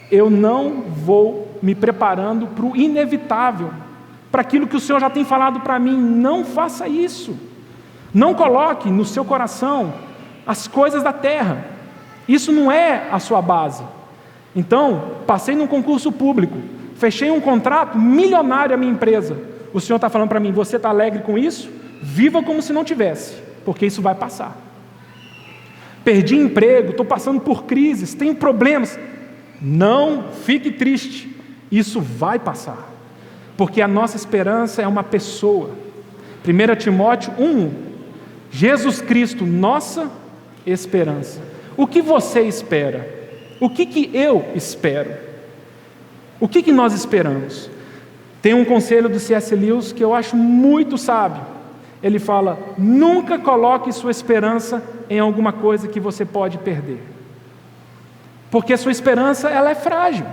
Eu não vou me preparando para o inevitável, para aquilo que o Senhor já tem falado para mim. Não faça isso. Não coloque no seu coração as coisas da terra. Isso não é a sua base. Então, passei num concurso público, fechei um contrato milionário à minha empresa. O Senhor está falando para mim: você está alegre com isso? Viva como se não tivesse, porque isso vai passar. Perdi emprego, estou passando por crises, tenho problemas. Não fique triste, isso vai passar, porque a nossa esperança é uma pessoa. 1 Timóteo 1:1, Jesus Cristo, nossa esperança. O que você espera? O que eu espero? O que nós esperamos? Tem um conselho do C.S. Lewis que eu acho muito sábio. Ele fala: nunca coloque sua esperança em alguma coisa que você pode perder, porque a sua esperança, ela é frágil.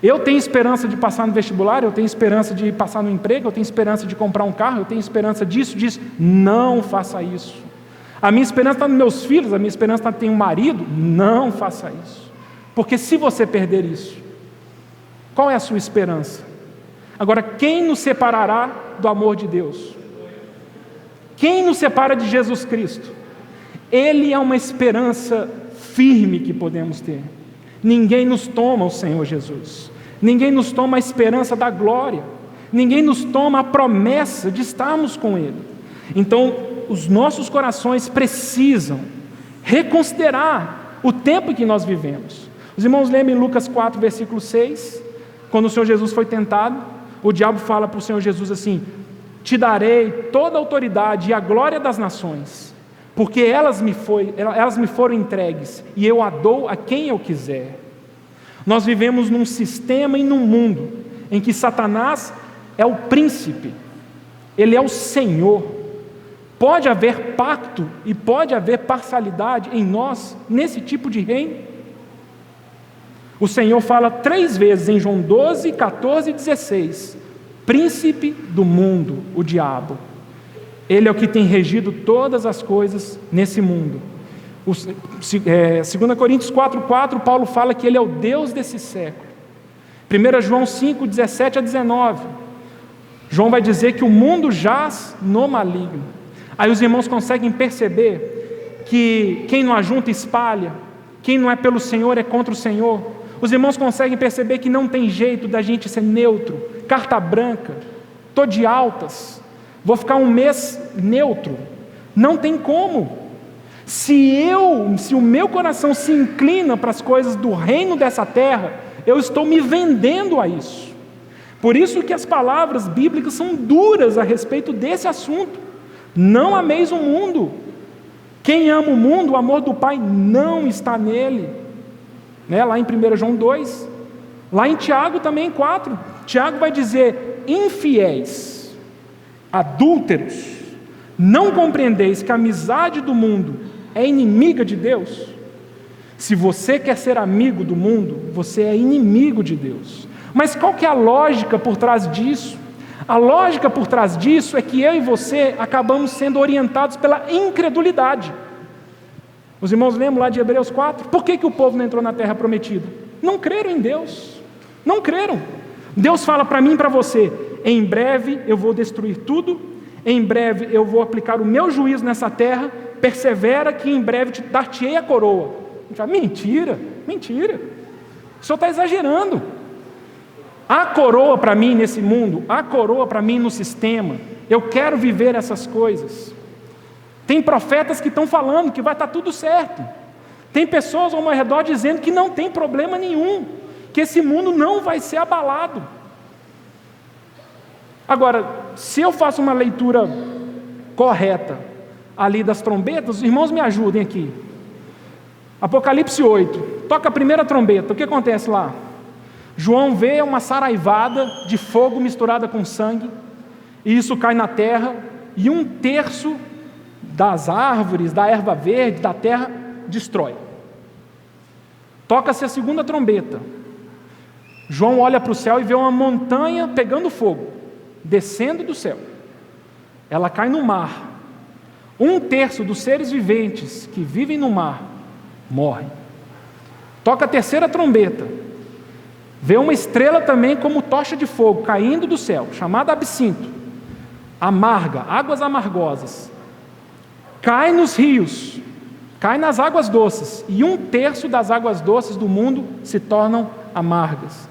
Eu tenho esperança de passar no vestibular, eu tenho esperança de passar no emprego, eu tenho esperança de comprar um carro, eu tenho esperança disso. Não faça isso. A minha esperança está nos meus filhos, a minha esperança está em ter um marido. Não faça isso, porque se você perder isso, qual é a sua esperança? Agora, quem nos separará do amor de Deus? Quem nos separa de Jesus Cristo? Ele é uma esperança firme que podemos ter. Ninguém nos toma o Senhor Jesus, ninguém nos toma a esperança da glória, ninguém nos toma a promessa de estarmos com Ele. Então, os nossos corações precisam reconsiderar o tempo que nós vivemos. Os irmãos lembram em Lucas 4, versículo 6, quando o Senhor Jesus foi tentado, o diabo fala para o Senhor Jesus assim: te darei toda a autoridade e a glória das nações, porque elas me foram entregues, e eu a dou a quem eu quiser. Nós vivemos num sistema e num mundo em que Satanás é o príncipe, ele é o senhor. Pode haver pacto e pode haver parcialidade em nós, nesse tipo de reino? O Senhor fala 3 vezes em João 12, 14 e 16, príncipe do mundo, o diabo. Ele é o que tem regido todas as coisas nesse mundo. 2 Coríntios 4,4, Paulo fala que ele é o Deus desse século. 1 João 5, 17 a 19, João vai dizer que o mundo jaz no maligno. Aí os irmãos conseguem perceber que quem não ajunta espalha, quem não é pelo Senhor é contra o Senhor. Os irmãos conseguem perceber que não tem jeito da gente ser neutro, carta branca, estou de altas, vou ficar um mês neutro. Não tem como. Se o meu coração se inclina para as coisas do reino dessa terra, eu estou me vendendo a isso. Por isso que as palavras bíblicas são duras a respeito desse assunto. Não ameis o mundo. Quem ama o mundo, o amor do Pai não está nele. Lá em 1 João 2, lá em Tiago também 4, Tiago vai dizer: infiéis, adúlteros, não compreendeis que a amizade do mundo é inimiga de Deus? Se você quer ser amigo do mundo, você é inimigo de Deus. Mas qual que é a lógica por trás disso? A lógica por trás disso é que eu e você acabamos sendo orientados pela incredulidade. Os irmãos lembram lá de Hebreus 4? Por que o povo não entrou na terra prometida? Não creram em Deus, não creram. Deus fala para mim e para você: em breve eu vou destruir tudo, em breve eu vou aplicar o meu juízo nessa terra, persevera que em breve dar-te-ei a coroa. Mentira, mentira, o Senhor está exagerando. Há coroa para mim nesse mundo, há coroa para mim no sistema, eu quero viver essas coisas. Tem profetas que estão falando que vai estar tudo certo, tem pessoas ao meu redor dizendo que não tem problema nenhum, que esse mundo não vai ser abalado. Agora, se eu faço uma leitura correta ali das trombetas, os irmãos me ajudem aqui. Apocalipse 8, toca a primeira trombeta, o que acontece lá? João vê uma saraivada de fogo misturada com sangue, e isso cai na terra, e 1/3 das árvores, da erva verde, da terra, destrói. Toca-se a segunda trombeta. João olha para o céu e vê uma montanha pegando fogo, descendo do céu. Ela cai no mar. 1/3 dos seres viventes que vivem no mar morrem. Toca a terceira trombeta. Vê uma estrela também como tocha de fogo caindo do céu, chamada absinto, amarga, águas amargosas, cai nos rios, cai nas águas doces, e 1/3 das águas doces do mundo se tornam amargas.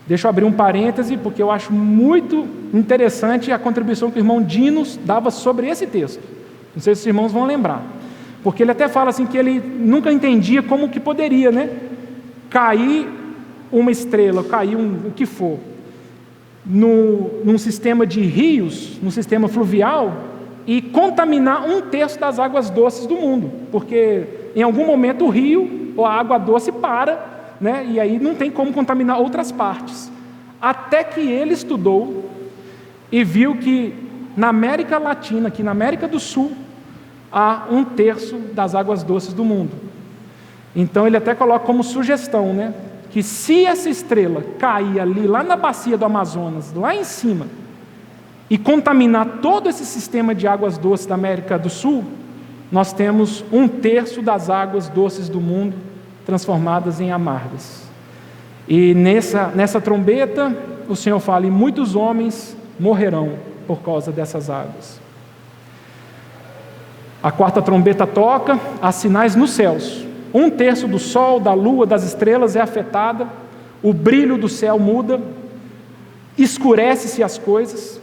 Deixa eu abrir um parêntese, porque eu acho muito interessante a contribuição que o irmão Dinos dava sobre esse texto. Não sei se os irmãos vão lembrar, porque ele até fala assim que ele nunca entendia como que poderia, cair uma estrela, cair o que for, num sistema de rios, num sistema fluvial, e contaminar 1/3 das águas doces do mundo, porque em algum momento o rio ou a água doce para, e aí não tem como contaminar outras partes. Até que ele estudou e viu que na América Latina, aqui na América do Sul, há 1/3 das águas doces do mundo. Então ele até coloca como sugestão, que se essa estrela cair ali, lá na bacia do Amazonas, lá em cima, e contaminar todo esse sistema de águas doces da América do Sul, nós temos 1/3 das águas doces do mundo transformadas em amargas. E nessa trombeta, o Senhor fala, e muitos homens morrerão por causa dessas águas. A 4ª trombeta toca, há sinais nos céus. 1/3 do sol, da lua, das estrelas é afetada, o brilho do céu muda, escurece-se as coisas.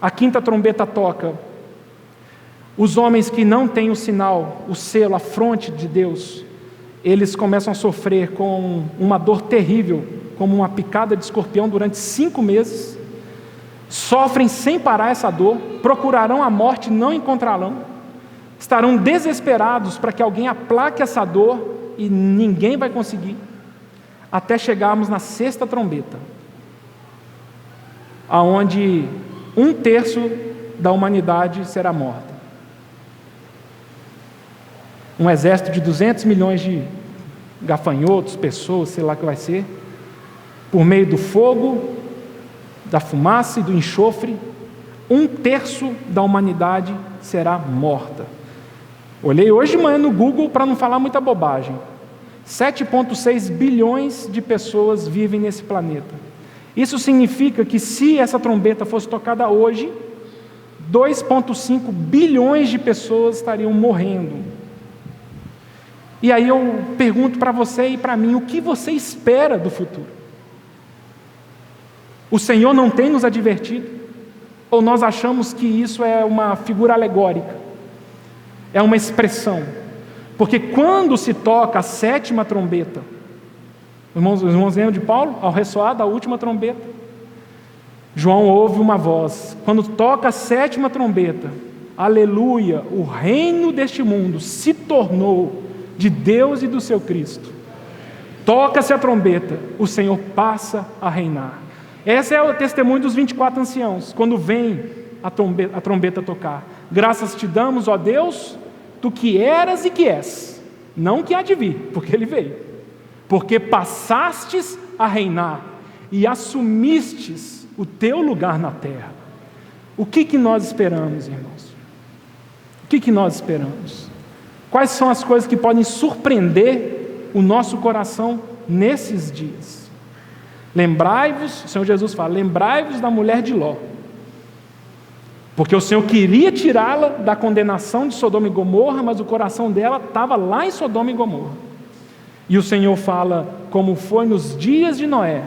A 5ª trombeta toca, os homens que não têm o sinal, o selo, a fronte de Deus, eles começam a sofrer com uma dor terrível, como uma picada de escorpião durante 5 meses, sofrem sem parar essa dor, procurarão a morte, não encontrarão, estarão desesperados para que alguém aplaque essa dor, e ninguém vai conseguir, até chegarmos na 6ª trombeta, aonde 1/3 da humanidade será morta. Um exército de 200 milhões de gafanhotos, pessoas, sei lá o que vai ser, por meio do fogo, da fumaça e do enxofre, 1/3 da humanidade será morta. Olhei hoje de manhã no Google para não falar muita bobagem. 7,6 bilhões de pessoas vivem nesse planeta. Isso significa que se essa trombeta fosse tocada hoje, 2,5 bilhões de pessoas estariam morrendo. E aí eu pergunto para você e para mim, o que você espera do futuro? O Senhor não tem nos advertido? Ou nós achamos que isso é uma figura alegórica? É uma expressão? Porque quando se toca a 7ª trombeta, os irmãos lembram de Paulo? Ao ressoar da última trombeta, João ouve uma voz. Quando toca a 7ª trombeta, aleluia, o reino deste mundo se tornou de Deus e do seu Cristo. Toca-se a trombeta, o Senhor passa a reinar. Esse é o testemunho dos 24 anciãos, quando vem a trombeta tocar. Graças te damos, ó Deus, tu que eras e que és, não que há de vir, porque ele veio, porque passastes a reinar e assumistes o teu lugar na terra. O que nós esperamos, irmãos? O que nós esperamos? Quais são as coisas que podem surpreender o nosso coração nesses dias? Lembrai-vos, o Senhor Jesus fala, lembrai-vos da mulher de Ló, porque o Senhor queria tirá-la da condenação de Sodoma e Gomorra, mas o coração dela estava lá em Sodoma e Gomorra. E o Senhor fala, como foi nos dias de Noé,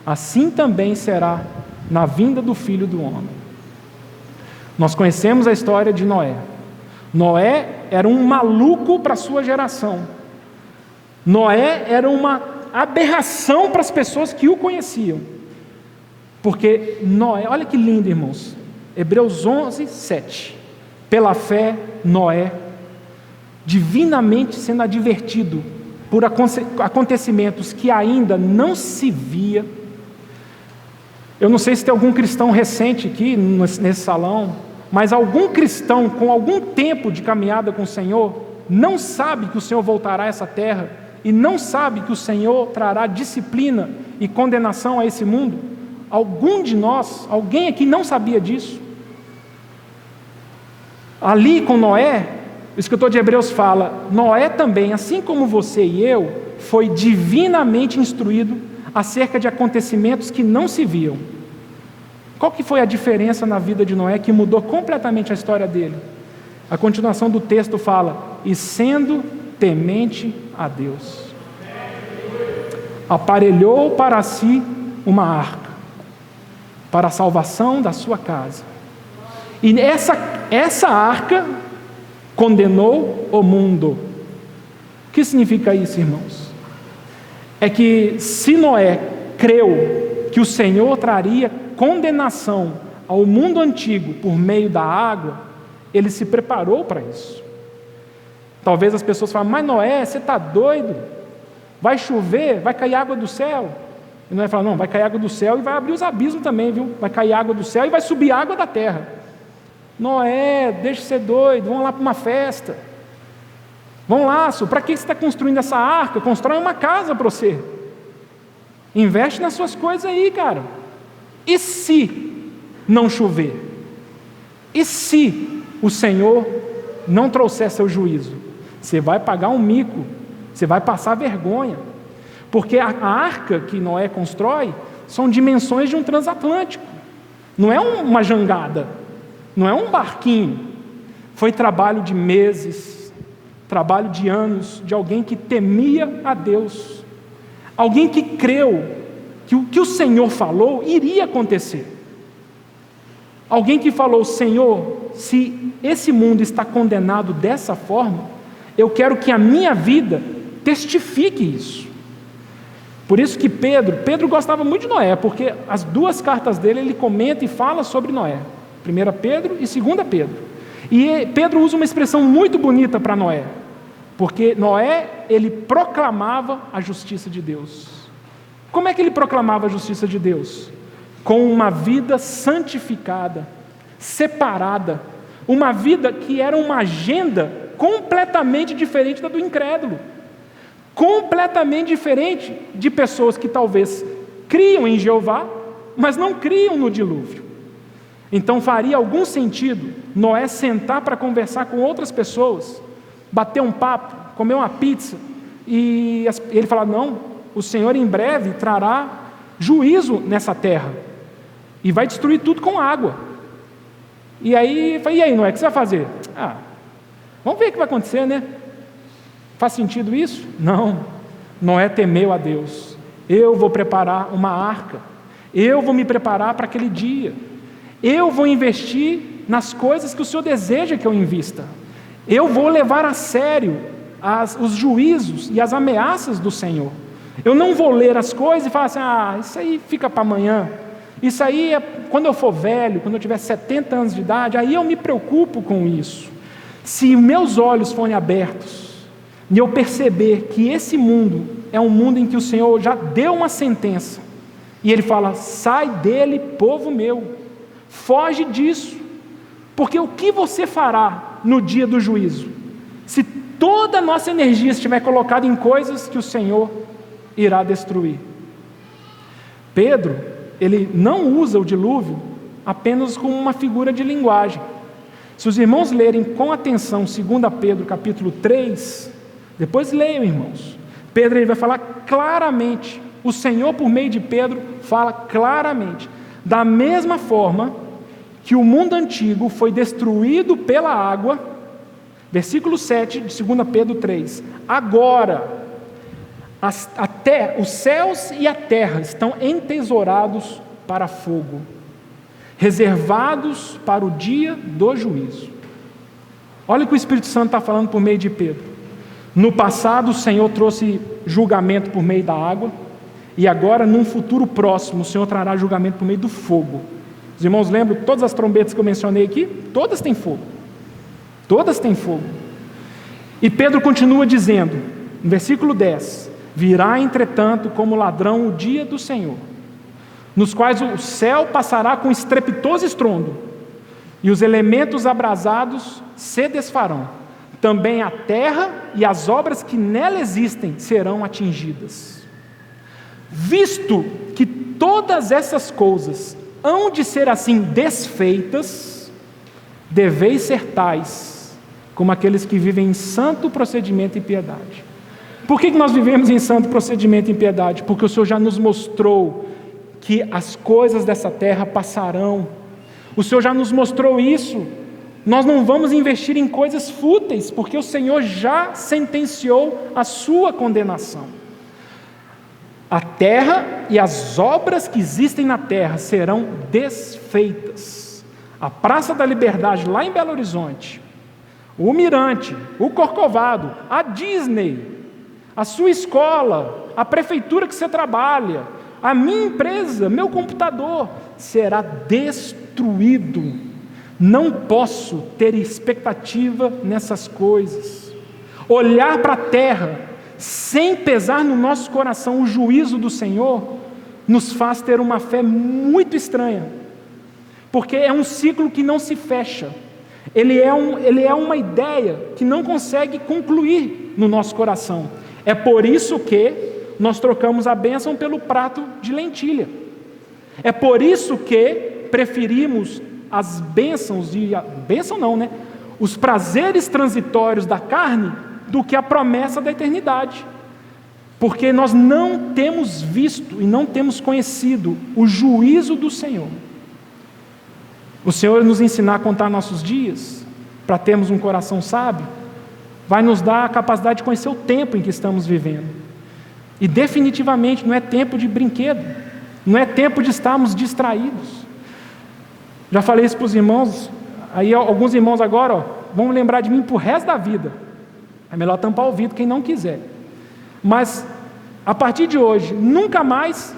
assim também será na vinda do Filho do Homem. Nós conhecemos a história de Noé. Noé era um maluco para a sua geração. Noé era uma aberração para as pessoas que o conheciam. Porque Noé, olha que lindo, irmãos, Hebreus 11, 7. Pela fé, Noé, divinamente sendo advertido por acontecimentos que ainda não se via. Eu não sei se tem algum cristão recente aqui nesse salão, mas algum cristão com algum tempo de caminhada com o Senhor não sabe que o Senhor voltará a essa terra e não sabe que o Senhor trará disciplina e condenação a esse mundo? Algum de nós, alguém aqui não sabia disso? Ali com Noé, o escritor de Hebreus fala, Noé também, assim como você e eu, foi divinamente instruído acerca de acontecimentos que não se viam. Qual que foi a diferença na vida de Noé que mudou completamente a história dele? A continuação do texto fala: e sendo temente a Deus, aparelhou para si uma arca, para a salvação da sua casa. E essa arca condenou o mundo. O que significa isso, irmãos? É que se Noé creu que o Senhor traria condenação ao mundo antigo por meio da água, ele se preparou para isso. Talvez as pessoas falem: mas Noé, você está doido? Vai chover, vai cair água do céu. E Noé fala: não, vai cair água do céu e vai abrir os abismos também, viu? Vai cair água do céu e vai subir água da terra. Noé, deixa de ser doido, vamos lá para uma festa. Vamos lá, para que você está construindo essa arca? Constrói uma casa para você. Investe nas suas coisas aí, cara. E se não chover? E se o Senhor não trouxer seu juízo? Você vai pagar um mico, você vai passar vergonha, porque a arca que Noé constrói são dimensões de um transatlântico, não é uma jangada, não é um barquinho. Foi trabalho de meses, trabalho de anos, de alguém que temia a Deus, alguém que creu que o que o Senhor falou iria acontecer, alguém que falou: Senhor, se esse mundo está condenado dessa forma, eu quero que a minha vida testifique isso. Por isso que Pedro gostava muito de Noé, porque as duas cartas dele ele comenta e fala sobre Noé, 1 Pedro e 2 Pedro. E Pedro usa uma expressão muito bonita para Noé, porque Noé, ele proclamava a justiça de Deus. Como é que ele proclamava a justiça de Deus? Com uma vida santificada, separada, uma vida que era uma agenda completamente diferente da do incrédulo, completamente diferente de pessoas que talvez criam em Jeová, mas não criam no dilúvio. Então faria algum sentido Noé sentar para conversar com outras pessoas, bater um papo, comer uma pizza, e ele falar: não, o Senhor em breve trará juízo nessa terra, e vai destruir tudo com água. E aí Noé, o que você vai fazer? Vamos ver o que vai acontecer, né? Faz sentido isso? Não. Noé temeu a Deus. Eu vou preparar uma arca. Eu vou me preparar para aquele dia. Eu vou investir nas coisas que o Senhor deseja que eu invista. Eu vou levar a sério os juízos e as ameaças do Senhor. Eu não vou ler as coisas e falar assim: isso aí fica para amanhã. Isso aí é quando eu for velho, quando eu tiver 70 anos de idade, aí eu me preocupo com isso. Se meus olhos forem abertos e eu perceber que esse mundo é um mundo em que o Senhor já deu uma sentença, e Ele fala: sai dele, povo meu, foge disso, porque o que você fará no dia do juízo, se toda a nossa energia estiver colocada em coisas que o Senhor irá destruir? Pedro, ele não usa o dilúvio apenas como uma figura de linguagem. Se os irmãos lerem com atenção 2 Pedro capítulo 3, depois leiam, irmãos. Pedro ele vai falar claramente, o Senhor por meio de Pedro fala claramente, da mesma forma que o mundo antigo foi destruído pela água, versículo 7 de 2 Pedro 3, agora até os céus e a terra estão entesourados para fogo, reservados para o dia do juízo. Olha o que o Espírito Santo está falando por meio de Pedro. No passado o Senhor trouxe julgamento por meio da água, e agora num futuro próximo o Senhor trará julgamento por meio do fogo. Os irmãos lembram todas as trombetas que eu mencionei aqui? Todas têm fogo. Todas têm fogo. E Pedro continua dizendo, no versículo 10, virá entretanto como ladrão o dia do Senhor, nos quais o céu passará com estrepitoso estrondo, e os elementos abrasados se desfarão, também a terra e as obras que nela existem serão atingidas. Visto que todas essas coisas hão de ser assim desfeitas, deveis ser tais como aqueles que vivem em santo procedimento e piedade. Por que nós vivemos em santo procedimento e em piedade? Porque o Senhor já nos mostrou que as coisas dessa terra passarão. O Senhor já nos mostrou isso. Nós não vamos investir em coisas fúteis, porque o Senhor já sentenciou a sua condenação. A terra e as obras que existem na terra serão desfeitas. A Praça da Liberdade, lá em Belo Horizonte, o Mirante, o Corcovado, a Disney, a sua escola, a prefeitura que você trabalha, a minha empresa, meu computador, será destruído. Não posso ter expectativa nessas coisas. Olhar para a terra sem pesar no nosso coração o juízo do Senhor nos faz ter uma fé muito estranha, porque é um ciclo que não se fecha. Ele é uma ideia que não consegue concluir no nosso coração. É por isso que nós trocamos a bênção pelo prato de lentilha. É por isso que preferimos as bênçãos os prazeres transitórios da carne do que a promessa da eternidade. Porque nós não temos visto e não temos conhecido o juízo do Senhor. O Senhor nos ensinar a contar nossos dias, para termos um coração sábio, vai nos dar a capacidade de conhecer o tempo em que estamos vivendo. E definitivamente não é tempo de brinquedo, não é tempo de estarmos distraídos. Já falei isso para os irmãos, aí alguns irmãos agora vão lembrar de mim para o resto da vida. É melhor tampar o ouvido quem não quiser. Mas, a partir de hoje, nunca mais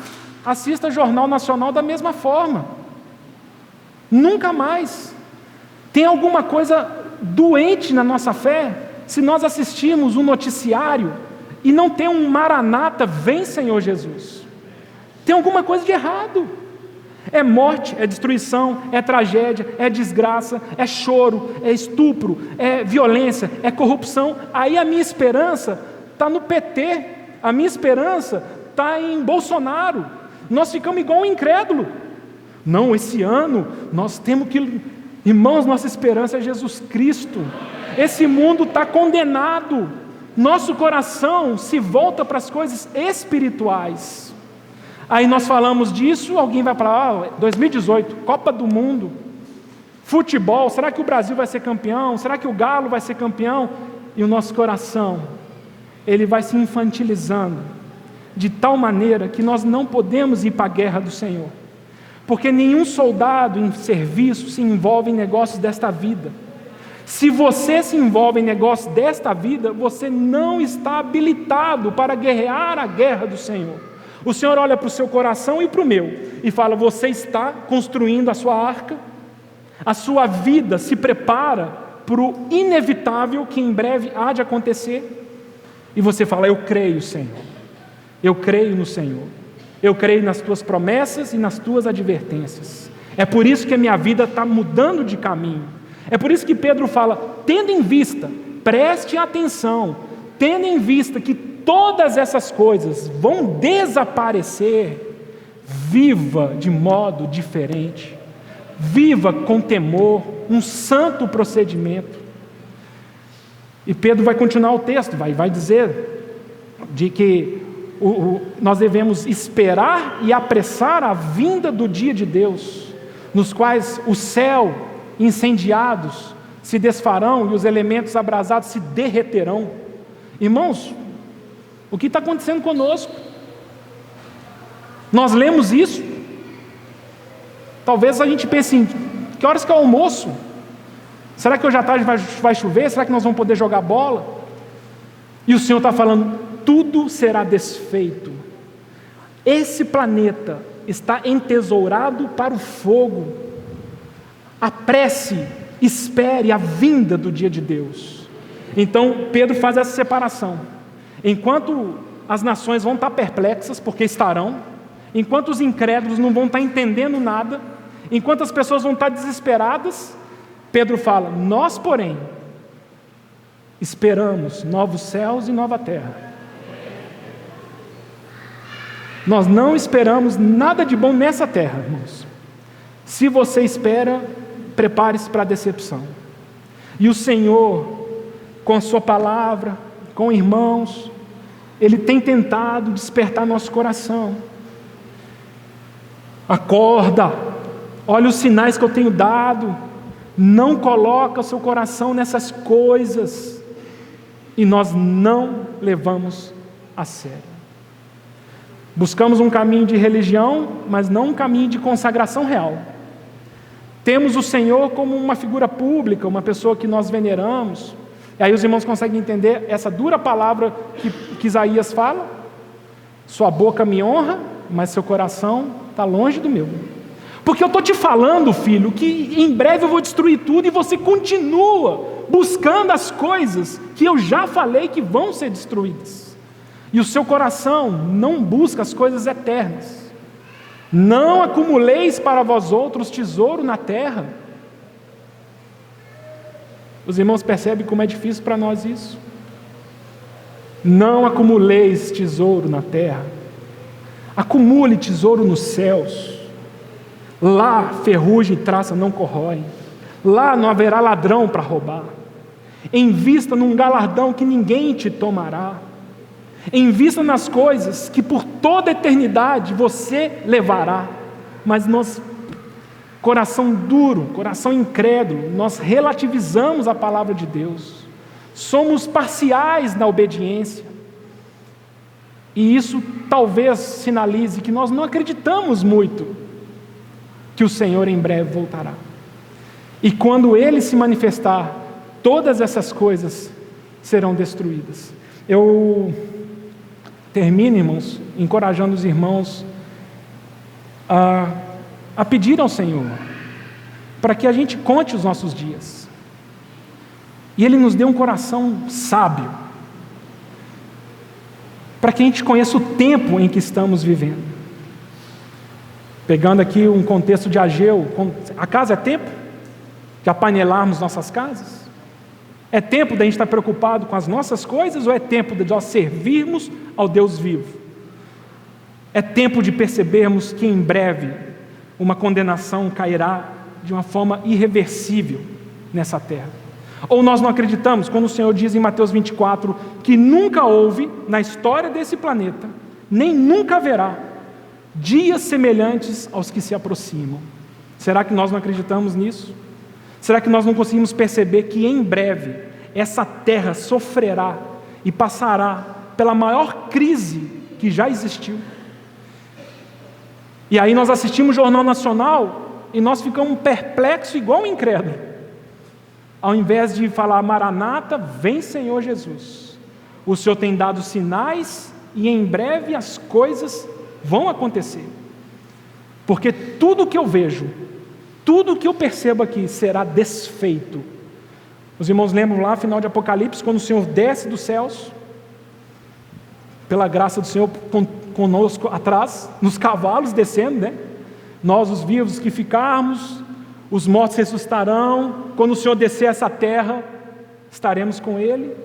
assista Jornal Nacional da mesma forma. Nunca mais. Tem alguma coisa doente na nossa fé se nós assistirmos um noticiário e não tem um Maranata, vem Senhor Jesus. Tem alguma coisa de errado. É morte, é destruição, é tragédia, é desgraça, é choro, é estupro, é violência, é corrupção. Aí a minha esperança está no PT, a minha esperança está em Bolsonaro. Nós ficamos igual um incrédulo. Não, esse ano nós temos que... Irmãos, nossa esperança é Jesus Cristo. Esse mundo está condenado. Nosso coração se volta para as coisas espirituais. Aí nós falamos disso, alguém vai falar, 2018, Copa do Mundo, futebol, será que o Brasil vai ser campeão? Será que o Galo vai ser campeão? E o nosso coração, ele vai se infantilizando, de tal maneira que nós não podemos ir para a guerra do Senhor, porque nenhum soldado em serviço se envolve em negócios desta vida. Se você se envolve em negócios desta vida, você não está habilitado para guerrear a guerra do Senhor. O Senhor olha para o seu coração e para o meu e fala: você está construindo a sua arca, a sua vida se prepara para o inevitável que em breve há de acontecer, e você fala: eu creio, Senhor, eu creio no Senhor, eu creio nas tuas promessas e nas tuas advertências. É por isso que a minha vida está mudando de caminho. É por isso que Pedro fala: tendo em vista, preste atenção, tendo em vista que todas essas coisas vão desaparecer, viva de modo diferente, viva com temor, um santo procedimento. E Pedro vai continuar o texto, vai dizer de que nós devemos esperar e apressar a vinda do dia de Deus, nos quais o céu incendiados se desfarão e os elementos abrasados se derreterão. Irmãos, o que está acontecendo conosco? Nós lemos isso, talvez a gente pense em que horas que é o almoço? Será que hoje à tarde vai chover? Será que nós vamos poder jogar bola? E o Senhor está falando: tudo será desfeito. Esse planeta está entesourado para o fogo. Apresse, espere a vinda do dia de Deus. Então Pedro faz essa separação. Enquanto as nações vão estar perplexas, porque estarão, enquanto os incrédulos não vão estar entendendo nada, enquanto as pessoas vão estar desesperadas, Pedro fala: nós, porém, esperamos novos céus e nova terra. Nós não esperamos nada de bom nessa terra, irmãos. Se você espera, prepare-se para a decepção. E o Senhor, com a sua palavra, com irmãos, ele tem tentado despertar nosso coração. Acorda, olha os sinais que eu tenho dado, não coloca o seu coração nessas coisas, e nós não levamos a sério. Buscamos um caminho de religião, mas não um caminho de consagração real. Temos o Senhor como uma figura pública, uma pessoa que nós veneramos. E aí os irmãos conseguem entender essa dura palavra que Isaías fala: sua boca me honra, mas seu coração está longe do meu. Porque eu estou te falando, filho, que em breve eu vou destruir tudo, e você continua buscando as coisas que eu já falei que vão ser destruídas. E o seu coração não busca as coisas eternas. Não acumuleis para vós outros tesouro na terra. Os irmãos percebem como é difícil para nós isso? Não acumuleis tesouro na terra. Acumule tesouro nos céus. Lá ferrugem e traça não corroem. Lá não haverá ladrão para roubar. Invista num galardão que ninguém te tomará. Invista nas coisas que por toda a eternidade você levará. Mas nós, coração duro, coração incrédulo, nós relativizamos a palavra de Deus. Somos parciais na obediência. E isso talvez sinalize que nós não acreditamos muito que o Senhor em breve voltará. E quando Ele se manifestar, todas essas coisas serão destruídas. Eu termino, irmãos, encorajando os irmãos a pedir ao Senhor para que a gente conte os nossos dias. E Ele nos dê um coração sábio, para que a gente conheça o tempo em que estamos vivendo. Pegando aqui um contexto de Ageu, a casa é tempo de apanelarmos nossas casas? É tempo de a gente estar preocupado com as nossas coisas, ou é tempo de nós servirmos ao Deus vivo? É tempo de percebermos que em breve uma condenação cairá de uma forma irreversível nessa terra. Ou nós não acreditamos quando o Senhor diz em Mateus 24 que nunca houve na história desse planeta, nem nunca haverá, dias semelhantes aos que se aproximam? Será que nós não acreditamos nisso? Será que nós não conseguimos perceber que em breve essa terra sofrerá e passará pela maior crise que já existiu? E aí nós assistimos o Jornal Nacional e nós ficamos perplexos igual um incrédulo. Ao invés de falar: Maranata, vem Senhor Jesus, o Senhor tem dado sinais e em breve as coisas vão acontecer. Porque tudo que eu vejo, tudo que eu percebo aqui será desfeito. Os irmãos lembram lá, final de Apocalipse, quando o Senhor desce dos céus, pela graça do Senhor conosco atrás, nos cavalos descendo, né? Nós os vivos que ficarmos, os mortos ressuscitarão. Quando o Senhor descer essa terra, estaremos com Ele.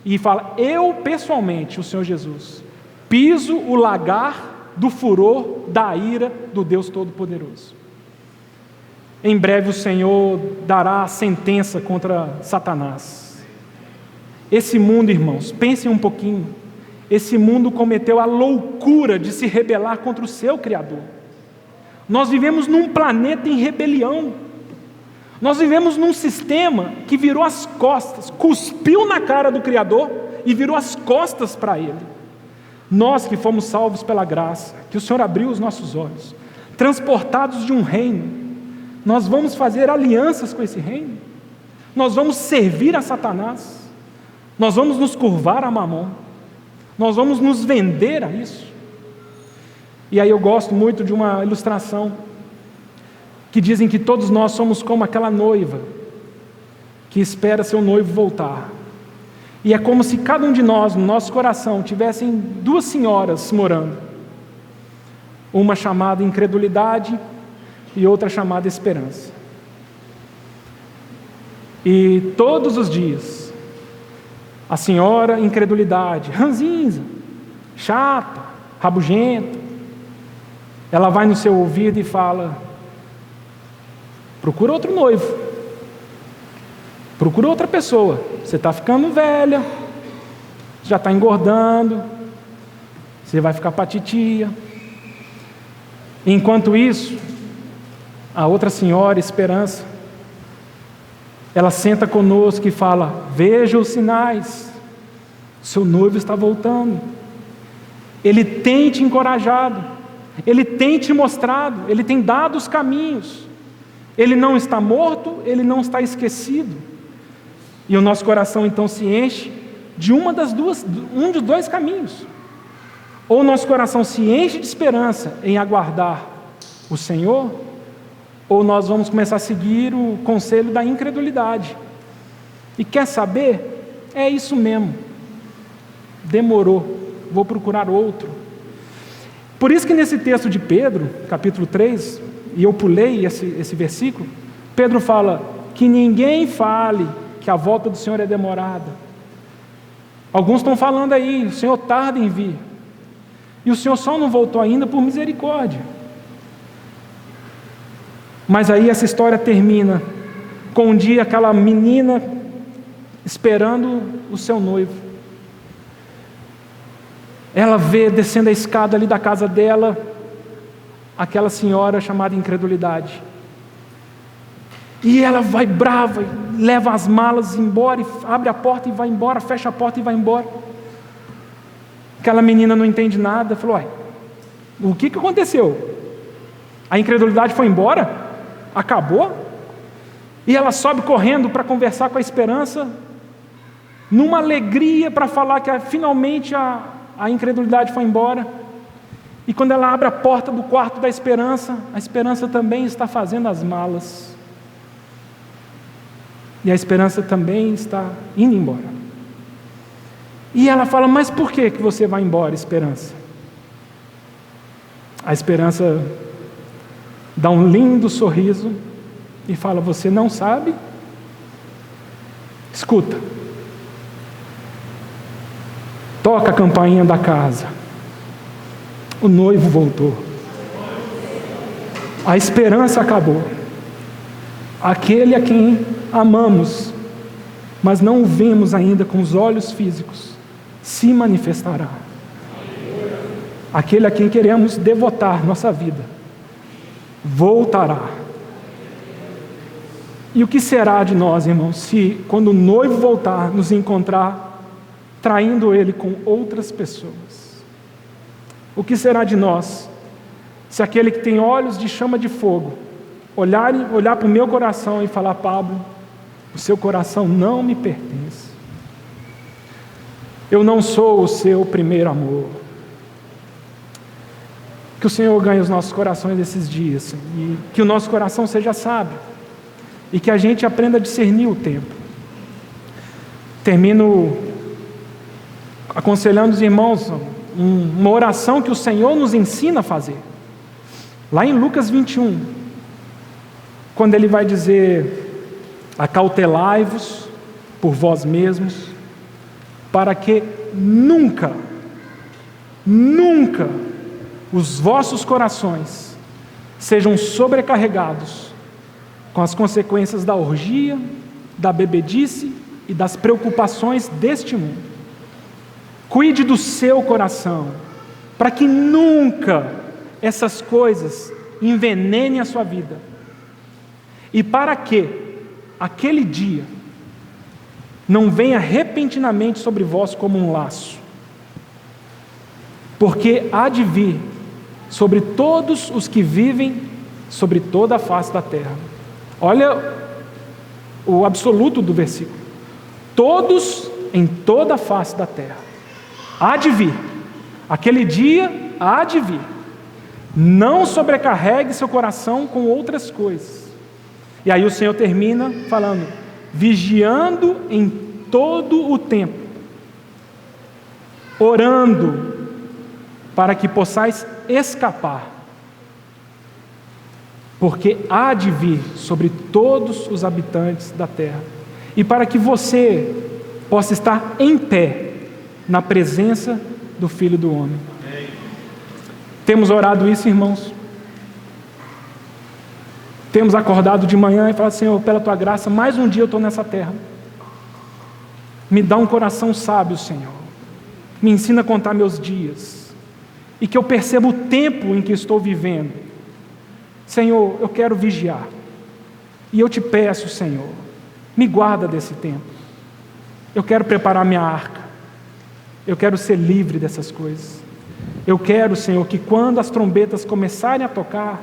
E fala: eu pessoalmente, o Senhor Jesus, piso o lagar do furor da ira do Deus Todo-Poderoso. Em breve o Senhor dará a sentença contra Satanás. Esse mundo, irmãos, pensem um pouquinho, esse mundo cometeu a loucura de se rebelar contra o seu Criador. Nós vivemos num planeta em rebelião. Nós vivemos num sistema que virou as costas, cuspiu na cara do Criador e virou as costas para Ele. Nós que fomos salvos pela graça, que o Senhor abriu os nossos olhos, transportados de um reino, nós vamos fazer alianças com esse reino? Nós vamos servir a Satanás? Nós vamos nos curvar a Mamon? Nós vamos nos vender a isso? E aí eu gosto muito de uma ilustração que dizem que todos nós somos como aquela noiva que espera seu noivo voltar. E é como se cada um de nós, no nosso coração, tivessem duas senhoras morando. Uma chamada incredulidade e outra chamada esperança. E todos os dias, a senhora incredulidade, ranzinza, chata, rabugenta, ela vai no seu ouvido e fala: procura outro noivo, procura outra pessoa, você está ficando velha, já está engordando, você vai ficar para a titia. Enquanto isso, a outra senhora, Esperança, ela senta conosco e fala: veja os sinais, seu noivo está voltando. Ele tem te encorajado, ele tem te mostrado, ele tem dado os caminhos. Ele não está morto, ele não está esquecido. E o nosso coração então se enche de um dos dois caminhos. Ou o nosso coração se enche de esperança em aguardar o Senhor, ou nós vamos começar a seguir o conselho da incredulidade. E quer saber? É isso mesmo. Demorou, vou procurar outro. Por isso que nesse texto de Pedro, capítulo 3, e eu pulei esse versículo, Pedro fala que ninguém fale que a volta do Senhor é demorada. Alguns estão falando aí, o Senhor tarda em vir. E o Senhor só não voltou ainda por misericórdia. Mas aí essa história termina com um dia aquela menina esperando o seu noivo. Ela vê descendo a escada ali da casa dela aquela senhora chamada incredulidade. E ela vai brava, leva as malas embora, e abre a porta e vai embora, fecha a porta e vai embora. Aquela menina não entende nada, falou: uai, o que aconteceu? A incredulidade foi embora? Acabou? E ela sobe correndo para conversar com a Esperança, numa alegria para falar que finalmente a incredulidade foi embora. E quando ela abre a porta do quarto da Esperança, a Esperança também está fazendo as malas. E a Esperança também está indo embora. E ela fala: mas por que você vai embora, Esperança? A Esperança dá um lindo sorriso e fala: você não sabe? Escuta. Toca a campainha da casa. O noivo voltou. A esperança acabou. Aquele a quem amamos, mas não o vemos ainda com os olhos físicos, se manifestará. Aquele a quem queremos devotar nossa vida, voltará. E o que será de nós, irmãos, se quando o noivo voltar, nos encontrar traindo ele com outras pessoas? O que será de nós se aquele que tem olhos de chama de fogo olhar para o meu coração e falar: Pablo, o seu coração não me pertence, eu não sou o seu primeiro amor? Que o Senhor ganhe os nossos corações nesses dias, e que o nosso coração seja sábio, e que a gente aprenda a discernir o tempo. Termino aconselhando os irmãos uma oração que o Senhor nos ensina a fazer. Lá em Lucas 21, quando Ele vai dizer: acautelai-vos por vós mesmos, para que nunca os vossos corações sejam sobrecarregados com as consequências da orgia, da bebedice e das preocupações deste mundo. Cuide do seu coração, para que nunca essas coisas envenenem a sua vida, e para que aquele dia não venha repentinamente sobre vós como um laço, porque há de vir sobre todos os que vivem sobre toda a face da terra. Olha o absoluto do versículo: todos em toda a face da terra. Há de vir, aquele dia há de vir. Não sobrecarregue seu coração com outras coisas. E aí o Senhor termina falando: vigiando em todo o tempo, orando, para que possais escapar, porque há de vir sobre todos os habitantes da terra, e para que você possa estar em pé na presença do Filho do Homem. Temos orado isso, irmãos? Temos acordado de manhã e falado: Senhor, pela Tua graça, mais um dia eu estou nessa terra. Me dá um coração sábio, Senhor. me ensina a contar meus dias, e que eu perceba o tempo em que estou vivendo. Senhor, eu quero vigiar, e eu te peço, Senhor, me guarda desse tempo. Eu quero preparar minha arca, eu quero ser livre dessas coisas. Eu quero, Senhor, que quando as trombetas começarem a tocar,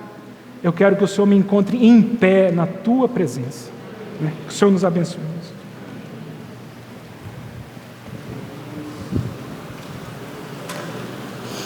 eu quero que o Senhor me encontre em pé na Tua presença. Que o Senhor nos abençoe.